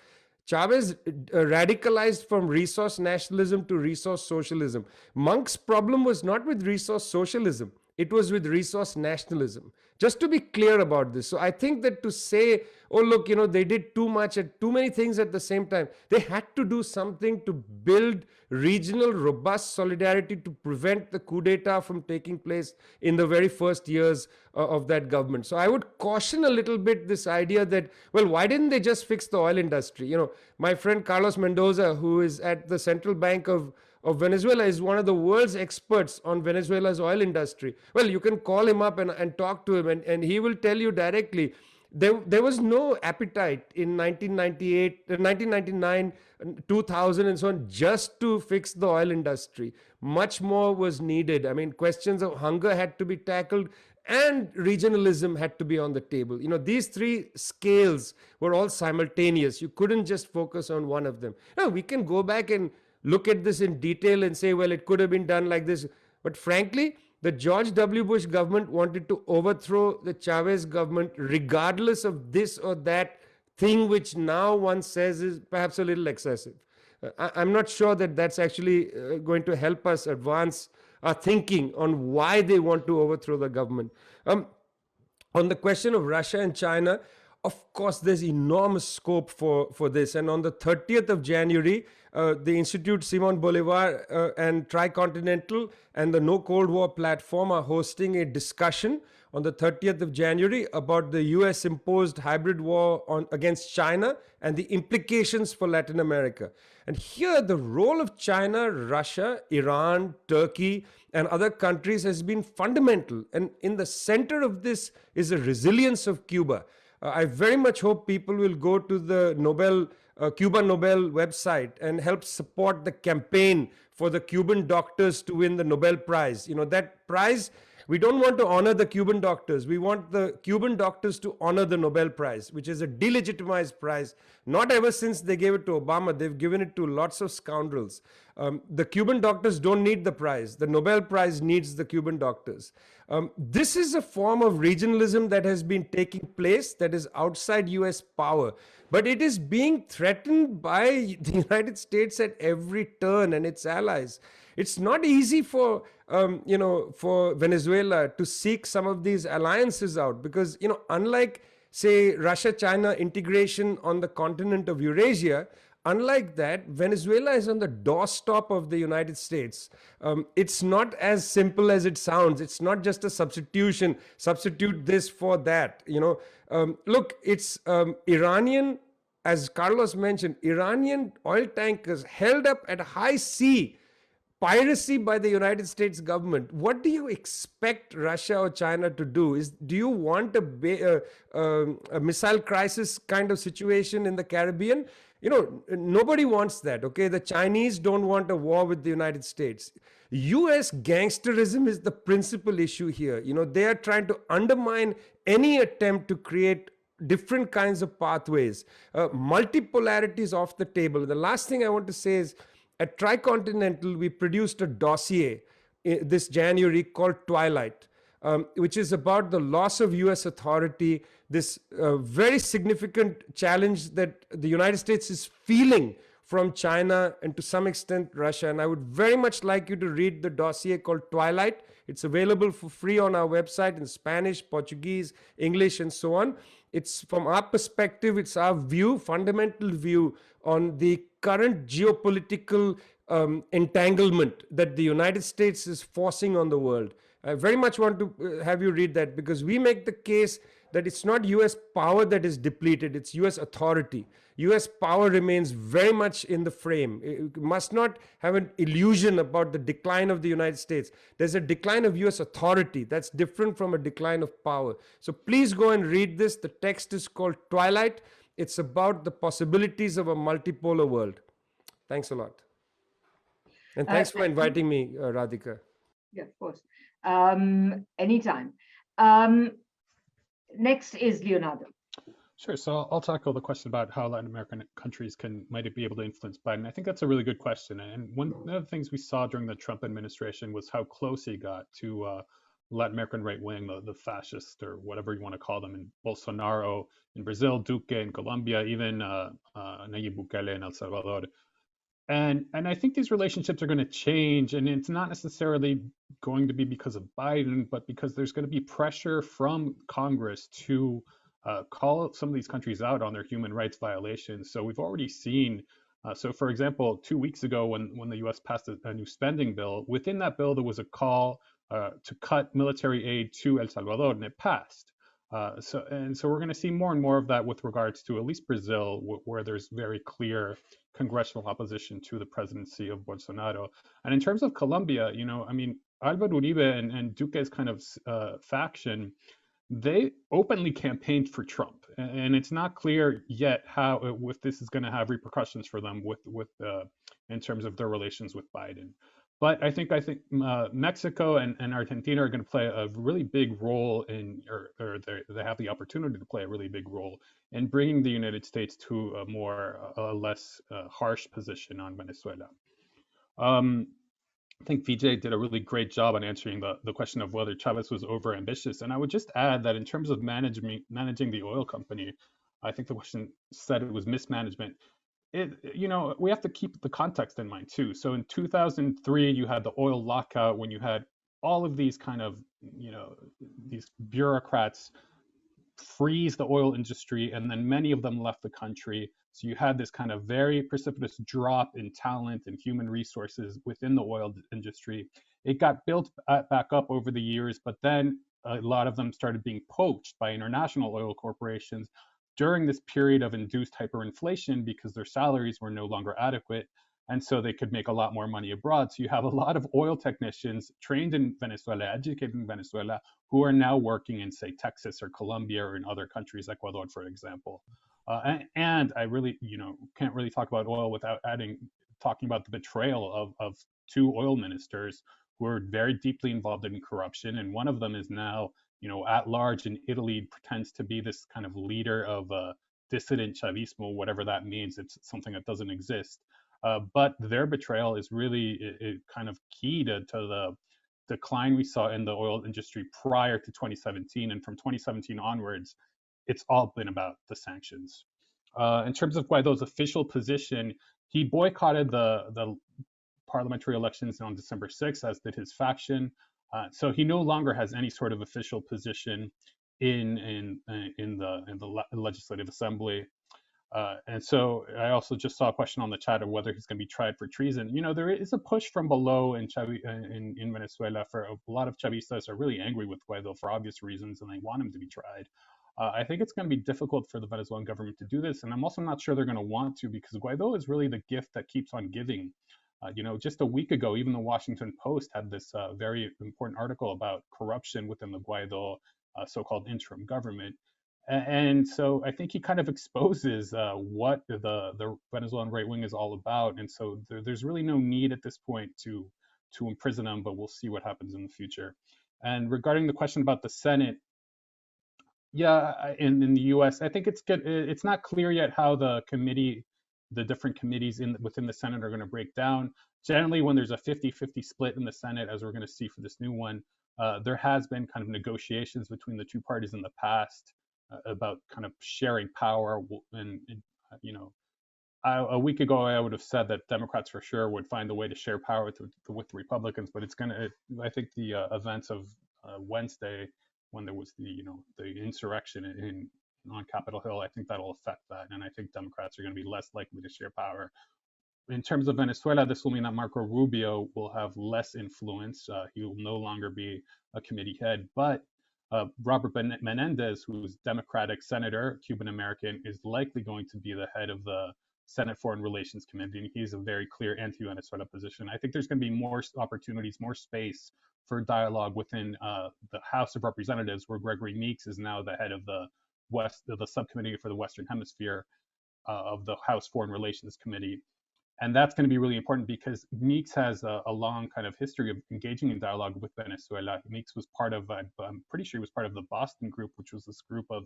Chavez radicalized from resource nationalism to resource socialism. Monk's problem was not with resource socialism. It was with resource nationalism. Just to be clear about this. So I think that to say, oh, look, they did too much and too many things at the same time. They had to do something to build regional robust solidarity to prevent the coup d'etat from taking place in the very first years of that government. So I would caution a little bit this idea that, well, why didn't they just fix the oil industry? My friend Carlos Mendoza, who is at the Central Bank of Venezuela, is one of the world's experts on Venezuela's oil industry. Well, you can call him up and talk to him, and he will tell you directly. There was no appetite in 1998, 1999, 2000 and so on just to fix the oil industry. Much more was needed. I mean, questions of hunger had to be tackled and regionalism had to be on the table. These three scales were all simultaneous. You couldn't just focus on one of them. Now, we can go back and look at this in detail and say, well, it could have been done like this. But frankly, the George W. Bush government wanted to overthrow the Chavez government regardless of this or that thing, which now one says is perhaps a little excessive. I'm not sure that that's actually going to help us advance our thinking on why they want to overthrow the government. On the question of Russia and China, of course, there's enormous scope for this. And on the 30th of January, the Institute Simon Bolivar and Tricontinental and the No Cold War platform are hosting a discussion on the 30th of January about the US imposed hybrid war against China and the implications for Latin America. And here the role of China, Russia, Iran, Turkey, and other countries has been fundamental. And in the center of this is the resilience of Cuba. I very much hope people will go to the Cuba Nobel website and help support the campaign for the Cuban doctors to win the Nobel Prize. That prize We don't want to honor the Cuban doctors. We want the Cuban doctors to honor the Nobel Prize, which is a delegitimized prize. Not ever since they gave it to Obama, they've given it to lots of scoundrels. The Cuban doctors don't need the prize. The Nobel Prize needs the Cuban doctors. This is a form of regionalism that has been taking place that is outside US power. But it is being threatened by the United States at every turn and its allies. It's not easy for for Venezuela to seek some of these alliances out because unlike say Russia-China integration on the continent of Eurasia, unlike that, Venezuela is on the doorstep of the United States. It's not as simple as it sounds. It's not just a substitution. Substitute this for that. Look, it's Iranian, as Carlos mentioned, Iranian oil tankers held up at high sea. Piracy by the United States government. What do you expect Russia or China to do? Do you want a missile crisis kind of situation in the Caribbean? Nobody wants that, okay? The Chinese don't want a war with the United States. US gangsterism is the principal issue here. They are trying to undermine any attempt to create different kinds of pathways. Multipolarity is off the table. The last thing I want to say is, at Tricontinental, we produced a dossier this January called Twilight, which is about the loss of US authority, this very significant challenge that the United States is feeling from China and to some extent Russia. And I would very much like you to read the dossier called Twilight. It's available for free on our website in Spanish, Portuguese, English, and so on. It's from our perspective, it's our view, fundamental view on the current geopolitical entanglement that the United States is forcing on the world. I very much want to have you read that because we make the case that it's not US power that is depleted, it's US authority. US power remains very much in the frame. It must not have an illusion about the decline of the United States. There's a decline of US authority. That's different from a decline of power. So please go and read this. The text is called Twilight. It's about the possibilities of a multipolar world. Thanks a lot. And thanks for inviting me, Radhika. Yeah, of course. Anytime. Next is Leonardo. Sure. So I'll tackle the question about how Latin American countries might be able to influence Biden. I think that's a really good question. And one of the things we saw during the Trump administration was how close he got to Latin American right wing, the fascist or whatever you want to call them, in Bolsonaro in Brazil, Duque in Colombia, even Nayib Bukele in El Salvador. And I think these relationships are going to change, and it's not necessarily going to be because of Biden, but because there's going to be pressure from Congress to call some of these countries out on their human rights violations. So we've already seen, so for example, 2 weeks ago when the US passed a new spending bill, within that bill there was a call to cut military aid to El Salvador, and it passed. So we're going to see more and more of that with regards to at least Brazil, where there's very clear congressional opposition to the presidency of Bolsonaro. And in terms of Colombia, I mean, Álvaro Uribe and Duque's kind of faction, they openly campaigned for Trump, and it's not clear yet how if this is going to have repercussions for them with in terms of their relations with Biden. But I think Mexico and Argentina are going to play a really big role in, or they have the opportunity to play a really big role in bringing the United States to a less harsh position on Venezuela. I think Vijay did a really great job on answering the question of whether Chavez was overambitious. And I would just add that in terms of managing the oil company, I think the question said it was mismanagement. We have to keep the context in mind too. So in 2003, you had the oil lockout when you had all of these kind of, these bureaucrats freeze the oil industry, and then many of them left the country. So you had this kind of very precipitous drop in talent and human resources within the oil industry. It got built back up over the years, but then a lot of them started being poached by international oil corporations during this period of induced hyperinflation because their salaries were no longer adequate. And so they could make a lot more money abroad. So you have a lot of oil technicians trained in Venezuela, educated in Venezuela, who are now working in, say, Texas or Colombia or in other countries, Ecuador, for example. And I really, can't really talk about oil without talking about the betrayal of two oil ministers who are very deeply involved in corruption, and one of them is now, at large in Italy, pretends to be this kind of leader of dissident Chavismo, whatever that means. It's something that doesn't exist. But their betrayal is really kind of key to the decline we saw in the oil industry prior to 2017. And from 2017 onwards, it's all been about the sanctions. In terms of Guaido's official position, he boycotted the parliamentary elections on December 6th, as did his faction. So he no longer has any sort of official position in the Legislative Assembly. And so I also just saw a question on the chat of whether he's going to be tried for treason. There is a push from below in Venezuela. For a lot of Chavistas are really angry with Guaido for obvious reasons, and they want him to be tried. I think it's going to be difficult for the Venezuelan government to do this, and I'm also not sure they're going to want to, because Guaido is really the gift that keeps on giving. Just a week ago, even the Washington Post had this very important article about corruption within the Guaido so-called interim government. And so I think he kind of exposes what the Venezuelan right wing is all about. And so there's really no need at this point to imprison him, but we'll see what happens in the future. And regarding the question about the Senate, yeah, in the U.S., I think it's good. It's not clear yet how the different committees within the Senate are going to break down. Generally, when there's a 50-50 split in the Senate, as we're going to see for this new one, there has been kind of negotiations between the two parties in the past about kind of sharing power. And a week ago, I would have said that Democrats for sure would find a way to share power with the Republicans, but I think the events of Wednesday, when there was the insurrection on Capitol Hill, I think that'll affect that. And I think Democrats are going to be less likely to share power. In terms of Venezuela, this will mean that Marco Rubio will have less influence. He will no longer be a committee head, but Robert Menendez, who's Democratic senator, Cuban American, is likely going to be the head of the Senate Foreign Relations Committee. And he's a very clear anti-Venezuela position. I think there's going to be more opportunities, more space for dialogue within the House of Representatives, where Gregory Meeks is now the head of the subcommittee for the Western Hemisphere of the House Foreign Relations Committee. And that's going to be really important because Meeks has a long kind of history of engaging in dialogue with Venezuela. Meeks was part of, I'm pretty sure he was part of the Boston Group, which was this group of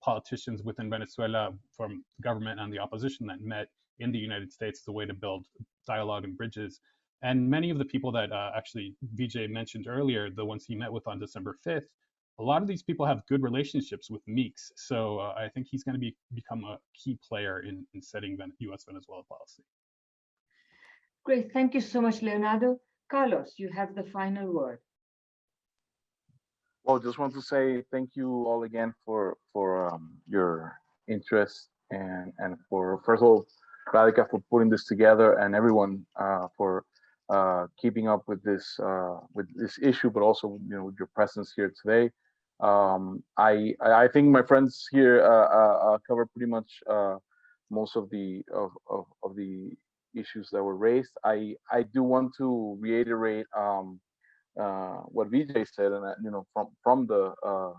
politicians within Venezuela from government and the opposition that met in the United States as a way to build dialogue and bridges. And many of the people that actually Vijay mentioned earlier, the ones he met with on December 5th, a lot of these people have good relationships with Meeks. So I think he's going to become a key player in setting U.S.-Venezuela policy. Great. Thank you so much, Leonardo. Carlos, you have the final word. Well, just want to say thank you all again for your interest and for, first of all, Radhika for putting this together, and everyone for keeping up with this issue, but also with your presence here today. I think my friends here cover pretty much most of the issues that were raised. I do want to reiterate what Vijay said, and from the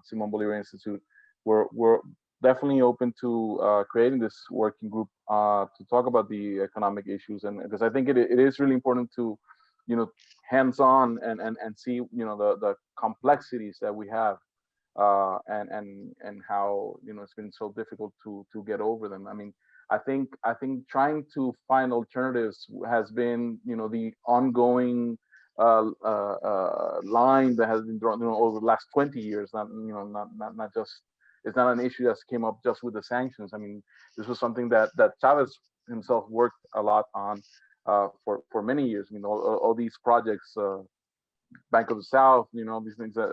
Simon Bolivar Institute, we're definitely open to creating this working group to talk about the economic issues, and because I think it is really important to hands-on and see the complexities that we have and how it's been so difficult to get over them. I mean, I think trying to find alternatives has been the ongoing line that has been drawn over the last 20 years. Not just, it's not an issue that came up just with the sanctions. I mean, this was something that Chavez himself worked a lot on for many years. All these projects, Bank of the South, these things that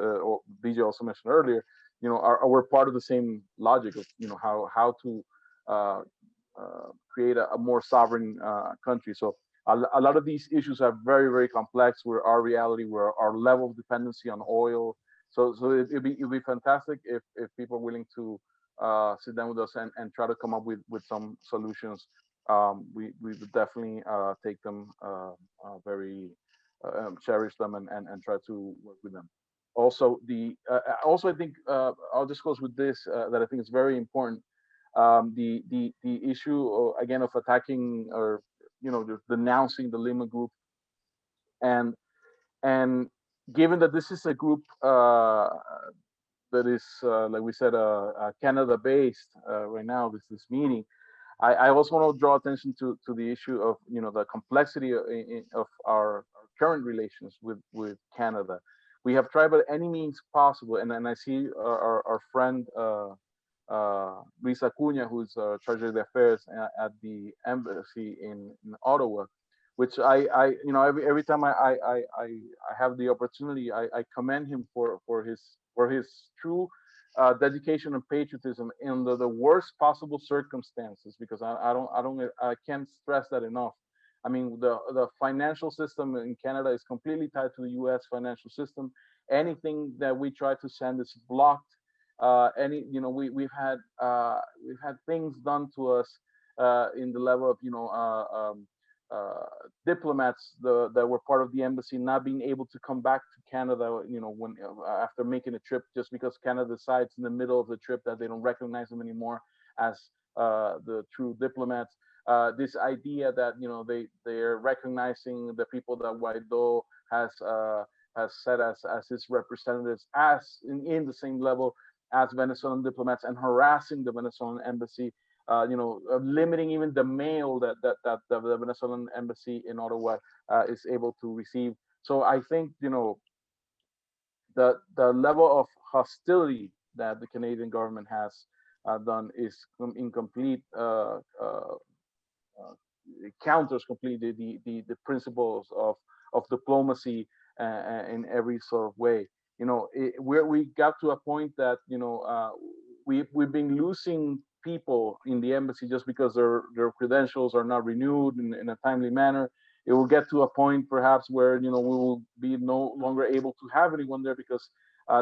Vijay also mentioned earlier, were part of the same logic of how to create a more sovereign country. So a lot of these issues are very, very complex. Where our reality, where our level of dependency on oil. So it'd be fantastic if people are willing to sit down with us and try to come up with some solutions. We would definitely take them very cherish them and try to work with them. Also, I think I'll just close with this that I think is very important. The issue again of attacking or denouncing the Lima Group and And given that this is a group that is, like we said, Canada-based right now, this meeting, I also want to draw attention to the issue of the complexity of our current relations with Canada. We have tried by any means possible, and I see our friend Luis Acuña, who's Charge d'Affaires at the embassy in Ottawa, which every time I have the opportunity, I commend him for his true dedication and patriotism in the worst possible circumstances, because I can't stress that enough. I mean, the financial system in Canada is completely tied to the U.S. financial system. Anything that we try to send is blocked. We've had things done to us in the level of diplomats that were part of the embassy not being able to come back to Canada, when after making a trip, just because Canada decides in the middle of the trip that they don't recognize them anymore as the true diplomats. This idea that they're recognizing the people that Guaido has set as his representatives as in the same level as Venezuelan diplomats, and harassing the Venezuelan embassy, limiting even the mail that the Venezuelan embassy in Ottawa is able to receive. So I think the level of hostility that the Canadian government has done is incomplete. It counters completely the principles of diplomacy in every sort of way. We got to a point that we've been losing people in the embassy just because their credentials are not renewed in a timely manner. It will get to a point perhaps where we will be no longer able to have anyone there, because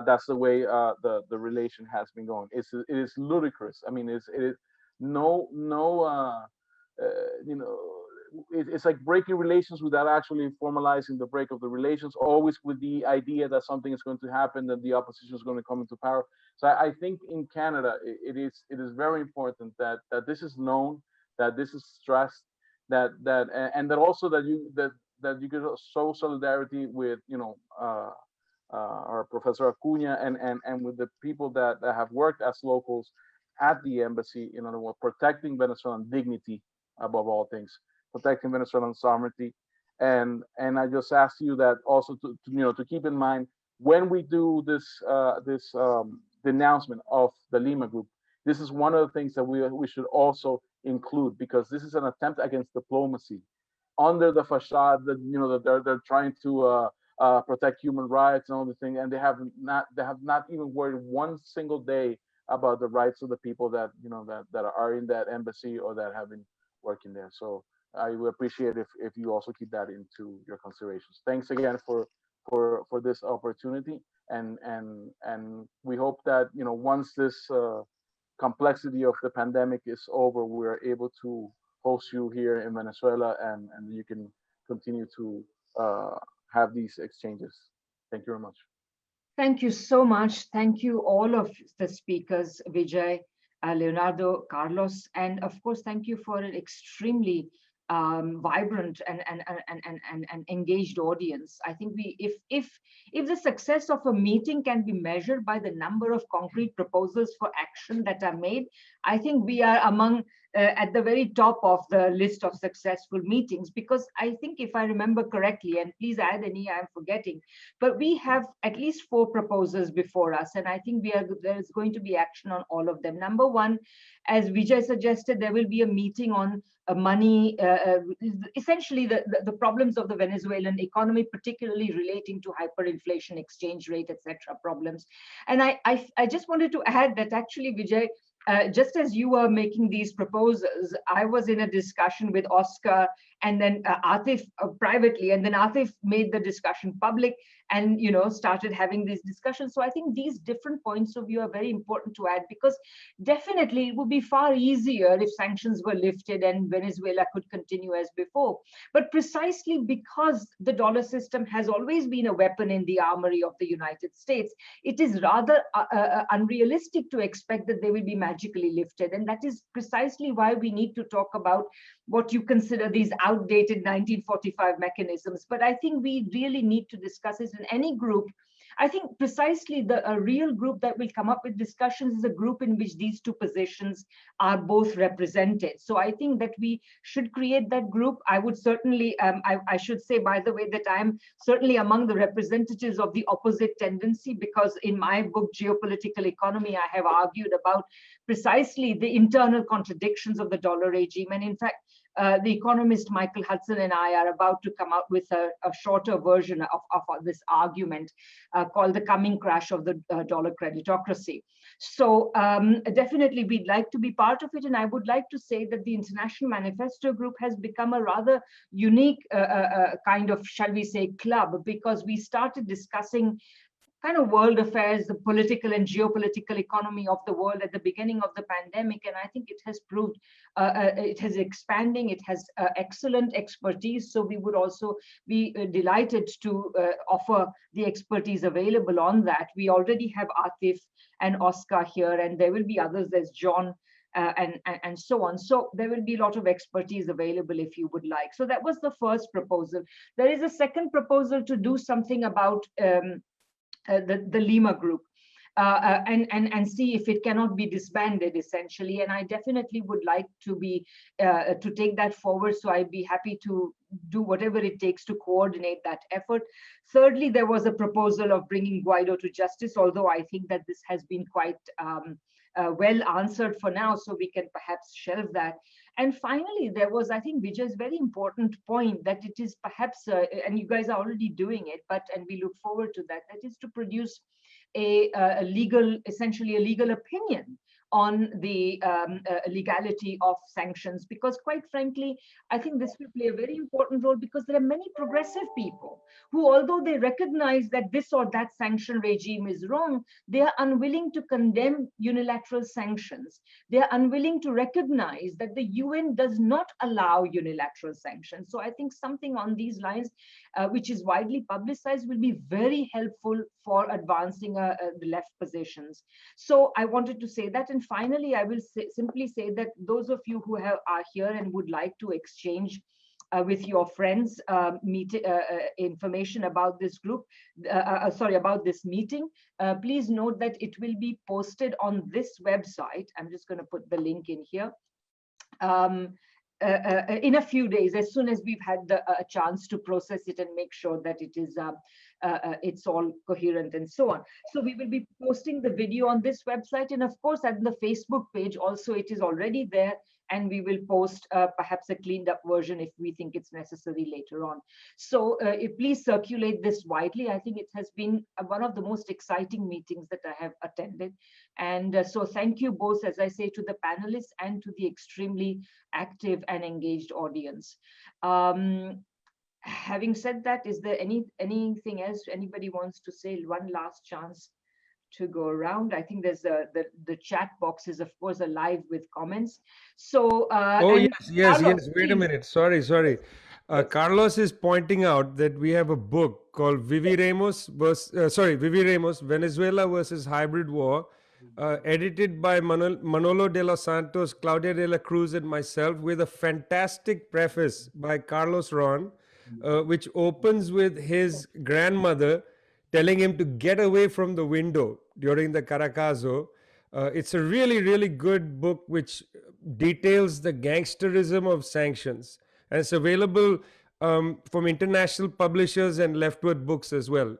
that's the way the relation has been going. It is ludicrous. I mean, it is it's like breaking relations without actually formalizing the break of the relations, always with the idea that something is going to happen, that the opposition is going to come into power. So I think in Canada, it is very important that this is known, that this is stressed, and that also that you could show solidarity with our Professor Acuña and with the people that have worked as locals at the embassy, protecting Venezuelan dignity above all things, protecting Venezuelan sovereignty. And I just ask you that also to keep in mind when we do this denouncement of the Lima group. This is one of the things that we should also include, because this is an attempt against diplomacy under the facade that they're trying to protect human rights and all the thing, and they have not even worried one single day about the rights of the people that that are in that embassy or that have been working there. So I would appreciate if you also keep that into your considerations. Thanks again for this opportunity, and we hope that once this complexity of the pandemic is over, we're able to host you here in Venezuela, and you can continue to have these exchanges. Thank you very much. Thank you so much. Thank you all of the speakers, Vijay, Leonardo, Carlos, and of course, thank you for an extremely vibrant and engaged audience. I think if the success of a meeting can be measured by the number of concrete proposals for action that are made, I think we are among at the very top of the list of successful meetings, because I think if I remember correctly, and please add any I'm forgetting, but we have at least 4 proposals before us, and I think there is going to be action on all of them. Number one, as Vijay suggested, there will be a meeting on money, essentially the problems of the Venezuelan economy, particularly relating to hyperinflation, exchange rate, etc. problems. And I just wanted to add that actually, Vijay, just as you were making these proposals, I was in a discussion with Oscar and then Atif privately, and then Atif made the discussion public and started having these discussions. So I think these different points of view are very important to add, because definitely it would be far easier if sanctions were lifted and Venezuela could continue as before. But precisely because the dollar system has always been a weapon in the armory of the United States, it is rather unrealistic to expect that they will be magically lifted. And that is precisely why we need to talk about what you consider these outdated 1945 mechanisms. But I think we really need to discuss this in any group. I think precisely a real group that will come up with discussions is a group in which these two positions are both represented. So I think that we should create that group. I would certainly, I should say, by the way, that I'm certainly among the representatives of the opposite tendency, because in my book, Geopolitical Economy, I have argued about precisely the internal contradictions of the dollar regime. And in fact, the economist Michael Hudson and I are about to come out with a shorter version of this argument called The Coming Crash of the Dollar Creditocracy. So definitely we'd like to be part of it. And I would like to say that the International Manifesto Group has become a rather unique kind of, shall we say, club, because we started discussing kind of world affairs, the political and geopolitical economy of the world at the beginning of the pandemic. And I think it has proved, it has expanding, it has excellent expertise. So we would also be delighted to offer the expertise available on that. We already have Atif and Oscar here, and there will be others, there's John, and so on. So there will be a lot of expertise available if you would like. So that was the first proposal. There is a second proposal to do something about the Lima group and see if it cannot be disbanded, essentially. And I definitely would like to be to take that forward. So I'd be happy to do whatever it takes to coordinate that effort. Thirdly, there was a proposal of bringing Guaido to justice, although I think that this has been quite well answered for now, so we can perhaps shelve that. And finally, there was, I think, Vijay's very important point that it is perhaps, and you guys are already doing it, and we look forward to that, that is to produce a legal, essentially a legal opinion on the legality of sanctions, because quite frankly, I think this will play a very important role, because there are many progressive people who, although they recognize that this or that sanction regime is wrong, they are unwilling to condemn unilateral sanctions. They are unwilling to recognize that the UN does not allow unilateral sanctions. So I think something on these lines, which is widely publicized, will be very helpful for advancing the left positions. So I wanted to say that. And finally, I will simply say that those of you who are here and would like to exchange with your friends information about this group, about this meeting, please note that it will be posted on this website. I'm just going to put the link in here. In a few days, as soon as we've had a chance to process it and make sure that it is it's all coherent and so on. So we will be posting the video on this website, and of course at the Facebook page also it is already there, and we will post perhaps a cleaned up version if we think it's necessary later on. So please circulate this widely. I think it has been one of the most exciting meetings that I have attended. And so thank you both, as I say, to the panelists and to the extremely active and engaged audience. Having said that, is there anything else anybody wants to say? One last chance to go around. I think there's the chat box is of course alive with comments. So oh yes, Carlos, wait a minute, sorry. Carlos is pointing out that we have a book called Vivi Ramos, Venezuela versus Hybrid War, edited by Manolo de los Santos, Claudia de la Cruz, and myself, with a fantastic preface by Carlos Ron, which opens with his grandmother telling him to get away from the window during the Caracazo. It's a really, really good book which details the gangsterism of sanctions. And it's available from international publishers and leftward books as well.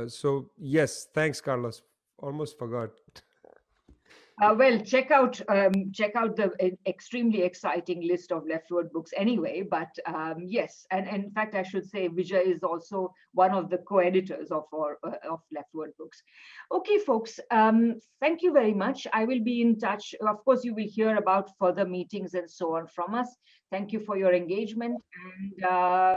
So yes, thanks, Carlos. Almost forgot. Well, check out the extremely exciting list of leftward books anyway. But yes, and in fact, I should say Vijay is also one of the co-editors of leftward books. Okay, folks, thank you very much. I will be in touch. Of course, you will hear about further meetings and so on from us. Thank you for your engagement. And